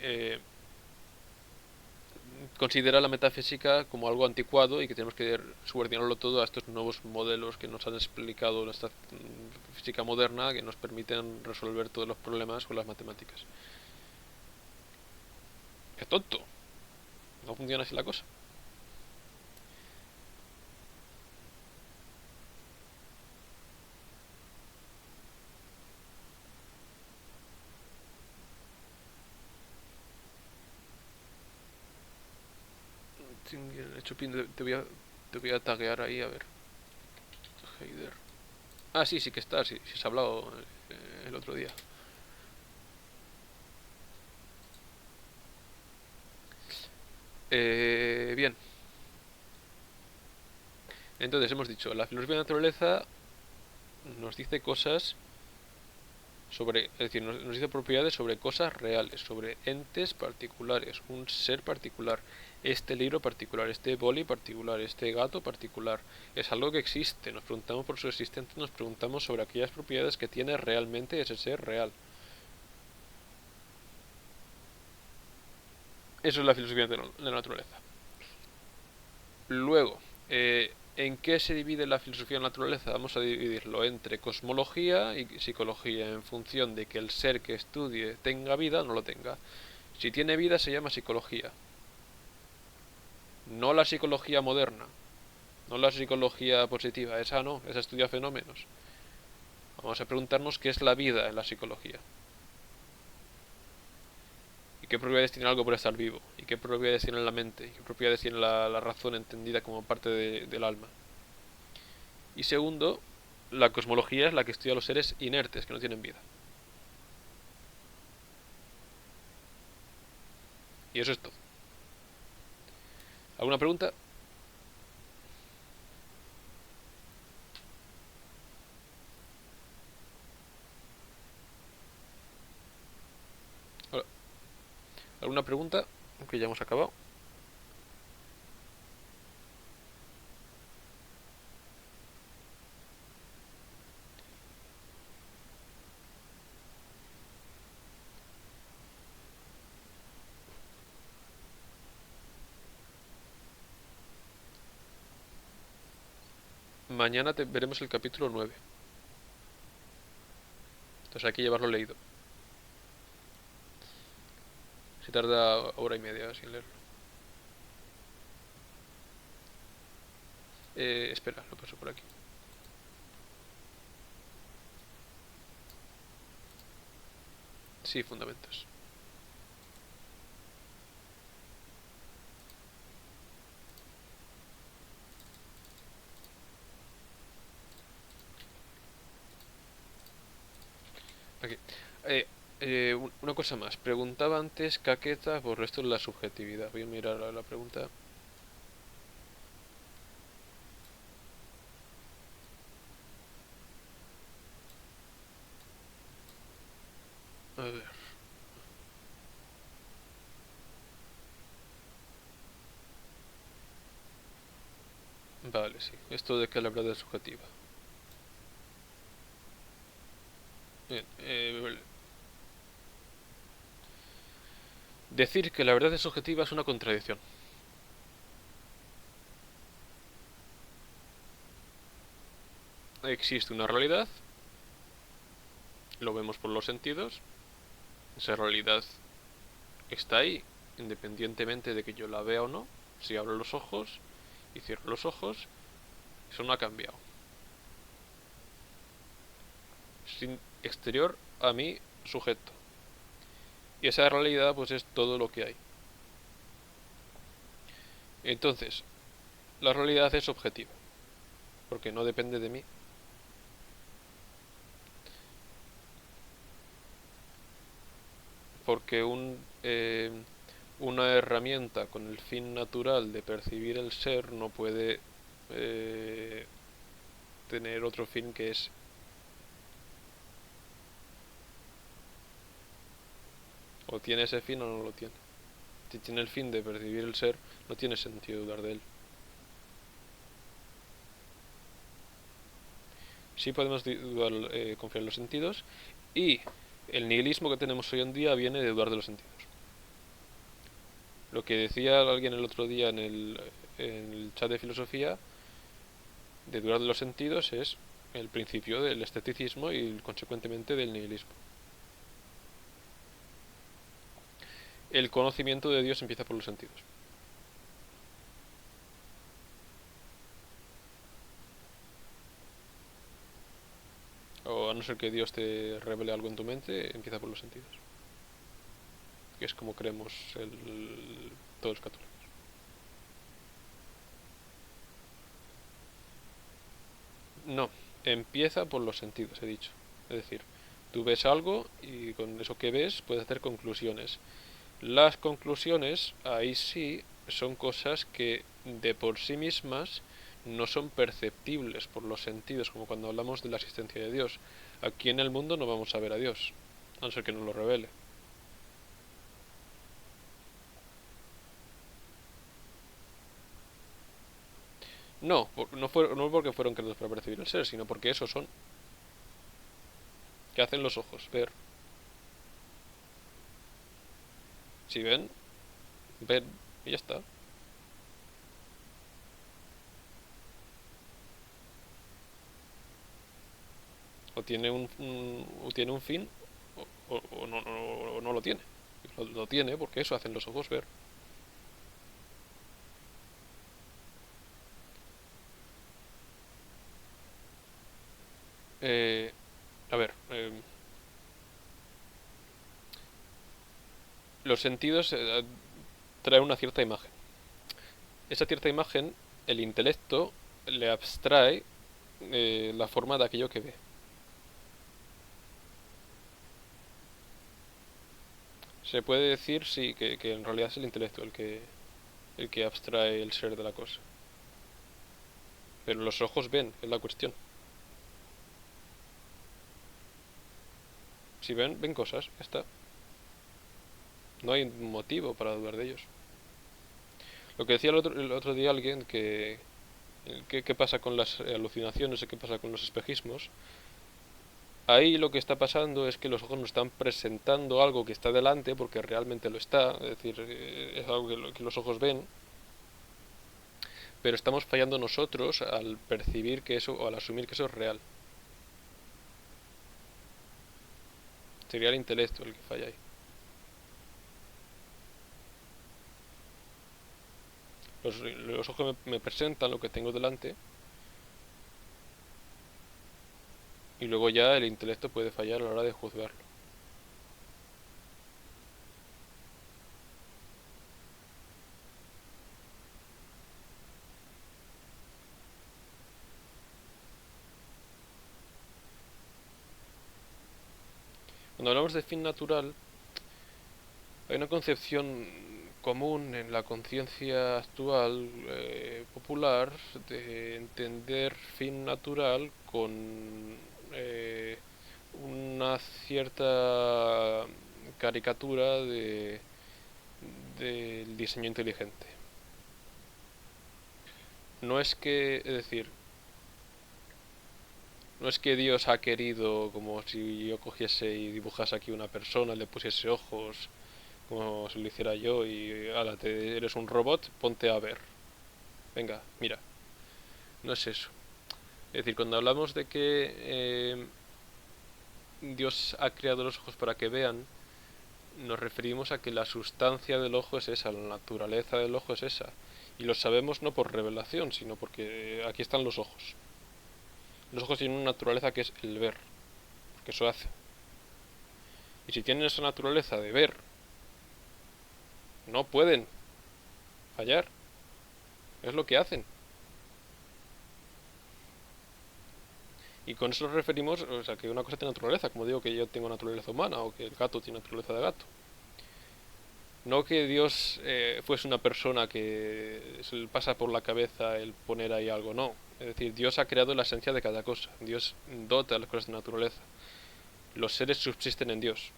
considera la metafísica como algo anticuado y que tenemos que subordinarlo todo a estos nuevos modelos que nos han explicado nuestra física moderna, que nos permiten resolver todos los problemas con las matemáticas. ¡Qué tonto! No funciona así la cosa. Chupin, te voy a taguear ahí, a ver. Heider. Ah, sí, sí que está, sí, sí se ha hablado el otro día. Bien. Entonces hemos dicho, la filosofía de la naturaleza nos dice cosas sobre, es decir, nos dice propiedades sobre cosas reales, sobre entes particulares, un ser particular, este libro particular, este boli particular, este gato particular. Es algo que existe, nos preguntamos por su existencia, nos preguntamos sobre aquellas propiedades que tiene realmente ese ser real. Eso es la filosofía de la naturaleza. Luego, ¿en qué se divide la filosofía de la naturaleza? Vamos a dividirlo entre cosmología y psicología, en función de que el ser que estudie tenga vida o no lo tenga. Si tiene vida se llama psicología, no la psicología moderna, no la psicología positiva, esa no, esa estudia fenómenos. Vamos a preguntarnos qué es la vida en la psicología. ¿Y qué propiedades tiene algo por estar vivo? ¿Y qué propiedades tiene la mente? ¿Y qué propiedades tiene la razón entendida como parte del alma? Y segundo, la cosmología es la que estudia los seres inertes, que no tienen vida. Y eso es todo. ¿Alguna pregunta? ¿Alguna pregunta? Aunque ya hemos acabado. Mañana veremos el capítulo 9. Entonces hay que llevarlo leído. Se tarda hora y media sin leerlo. Espera, lo paso por aquí. Sí, fundamentos. Aquí. Una cosa más. Preguntaba antes Caqueta por esto de la subjetividad. Voy a mirar la pregunta. A ver. Vale, sí. Esto de que la verdad es subjetiva. Bien. Decir que la verdad es subjetiva es una contradicción. Existe una realidad, lo vemos por los sentidos, esa realidad está ahí, independientemente de que yo la vea o no. Si abro los ojos y cierro los ojos, eso no ha cambiado. Sin exterior a mí sujeto. Y esa realidad pues es todo lo que hay. Entonces, la realidad es objetiva, porque no depende de mí. Porque una herramienta con el fin natural de percibir el ser no puede tener otro fin que es. O tiene ese fin o no lo tiene. Si tiene el fin de percibir el ser, no tiene sentido dudar de él. Sí podemos dudar, confiar en los sentidos, y el nihilismo que tenemos hoy en día viene de dudar de los sentidos. Lo que decía alguien el otro día en el chat de filosofía, de dudar de los sentidos, es el principio del escepticismo y consecuentemente del nihilismo. El conocimiento de Dios empieza por los sentidos. O a no ser que Dios te revele algo en tu mente, empieza por los sentidos. Que es como creemos todos los católicos. No, empieza por los sentidos, he dicho. Es decir, tú ves algo y con eso que ves puedes hacer conclusiones. Las conclusiones, ahí sí, son cosas que de por sí mismas no son perceptibles por los sentidos, como cuando hablamos de la existencia de Dios. Aquí en el mundo no vamos a ver a Dios, a no ser que nos lo revele. No, no porque fueron creados para percibir el ser, sino porque esos son. ¿Qué hacen los ojos? Ver. Si ven, ven y ya está. O tiene o tiene un fin o no lo tiene. Lo tiene porque eso hacen los ojos ver. Eh, a ver, los sentidos traen una cierta imagen. Esa cierta imagen, el intelecto le abstrae la forma de aquello que ve. Se puede decir, sí, que en realidad es el intelecto el que abstrae el ser de la cosa. Pero los ojos ven, es la cuestión. Si ven, ven cosas, ya está. No hay motivo para dudar de ellos. Lo que decía el otro día alguien que qué pasa con las alucinaciones y qué pasa con los espejismos. Ahí lo que está pasando es que los ojos nos están presentando algo que está delante porque realmente lo está, es decir, es algo que los ojos ven, pero estamos fallando nosotros al percibir que eso o al asumir que eso es real. Sería el intelecto el que falla ahí. Los ojos me presentan lo que tengo delante y luego ya el intelecto puede fallar a la hora de juzgarlo. Cuando hablamos de fin natural, hay una concepción común en la conciencia actual popular de entender fin natural con una cierta caricatura del diseño inteligente. No es que, es decir, no es que Dios ha querido como si yo cogiese y dibujase aquí una persona, le pusiese ojos, como si lo hiciera yo y ala, eres un robot, ponte a ver. Venga, mira, no es eso. Es decir, cuando hablamos de que Dios ha creado los ojos para que vean, nos referimos a que la sustancia del ojo es esa, la naturaleza del ojo es esa. Y lo sabemos no por revelación, sino porque aquí están los ojos. Los ojos tienen una naturaleza que es el ver, porque eso hace. Y si tienen esa naturaleza de ver, no pueden fallar. Es lo que hacen. Y con eso nos referimos, o sea, que una cosa tiene naturaleza, como digo que yo tengo naturaleza humana o que el gato tiene naturaleza de gato. No que Dios fuese una persona que se le pasa por la cabeza el poner ahí algo, no. Es decir, Dios ha creado la esencia de cada cosa. Dios dota las cosas de naturaleza. Los seres subsisten en Dios.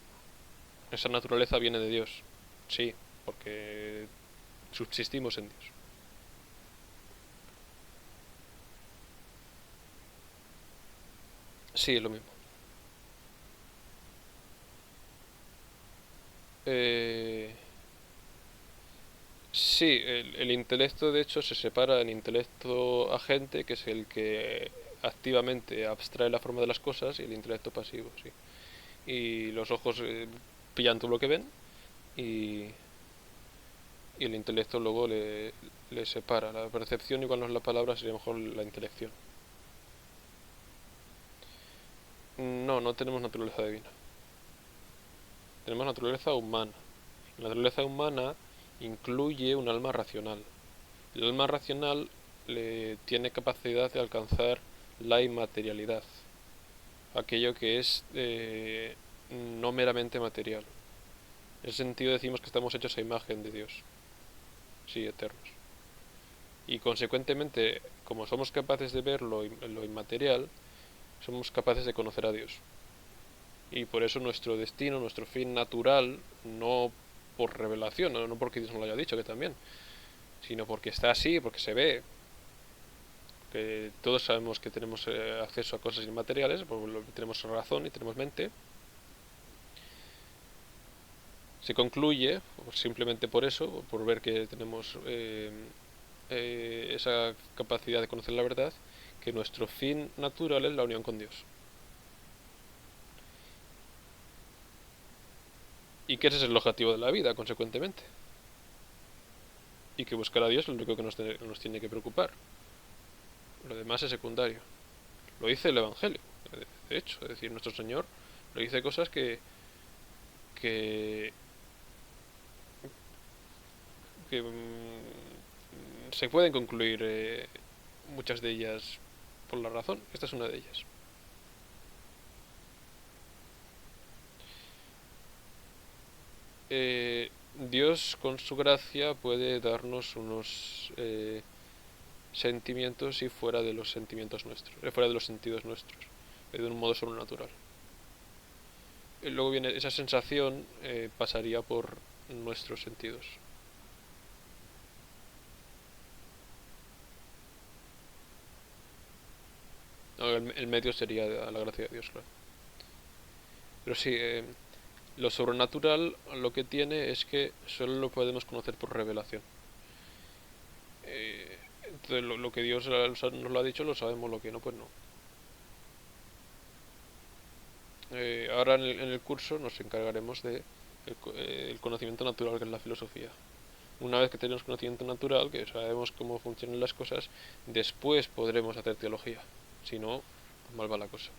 Esa naturaleza viene de Dios. Sí, porque subsistimos en Dios. Sí, es lo mismo. Eh, sí, el intelecto de hecho se separa en intelecto agente, que es el que activamente abstrae la forma de las cosas, y el intelecto pasivo, sí. Y los ojos pillan todo lo que ven y, y el intelecto luego le separa. La percepción igual no es la palabra, sería mejor la intelección. No, no tenemos naturaleza divina. Tenemos naturaleza humana. La naturaleza humana incluye un alma racional. El alma racional tiene capacidad de alcanzar la inmaterialidad, aquello que es no meramente material. En ese sentido decimos que estamos hechos a imagen de Dios, sí, eternos. Y consecuentemente, como somos capaces de ver lo inmaterial, somos capaces de conocer a Dios. Y por eso nuestro destino, nuestro fin natural, no por revelación, no porque Dios nos lo haya dicho, que también, sino porque está así, porque se ve, que todos sabemos que tenemos acceso a cosas inmateriales, porque tenemos razón y tenemos mente, se concluye, simplemente por eso, por ver que tenemos esa capacidad de conocer la verdad, que nuestro fin natural es la unión con Dios. Y que ese es el objetivo de la vida, consecuentemente. Y que buscar a Dios es lo único que nos tiene que preocupar. Lo demás es secundario. Lo dice el Evangelio, de hecho. Es decir, nuestro Señor lo dice cosas que, que se pueden concluir muchas de ellas por la razón. Esta es una de ellas. Dios con su gracia puede darnos unos sentimientos y fuera de los sentimientos nuestros, fuera de los sentidos nuestros, de un modo sobrenatural. Y luego viene esa sensación pasaría por nuestros sentidos. No, el medio sería la gracia de Dios, claro. Pero sí, lo sobrenatural lo que tiene es que solo lo podemos conocer por revelación. Entonces lo que Dios nos lo ha dicho lo sabemos, lo que no, pues no. Ahora en el curso nos encargaremos de el conocimiento natural, que es la filosofía. Una vez que tenemos conocimiento natural, que sabemos cómo funcionan las cosas, después podremos hacer teología. Si no, mal va la cosa.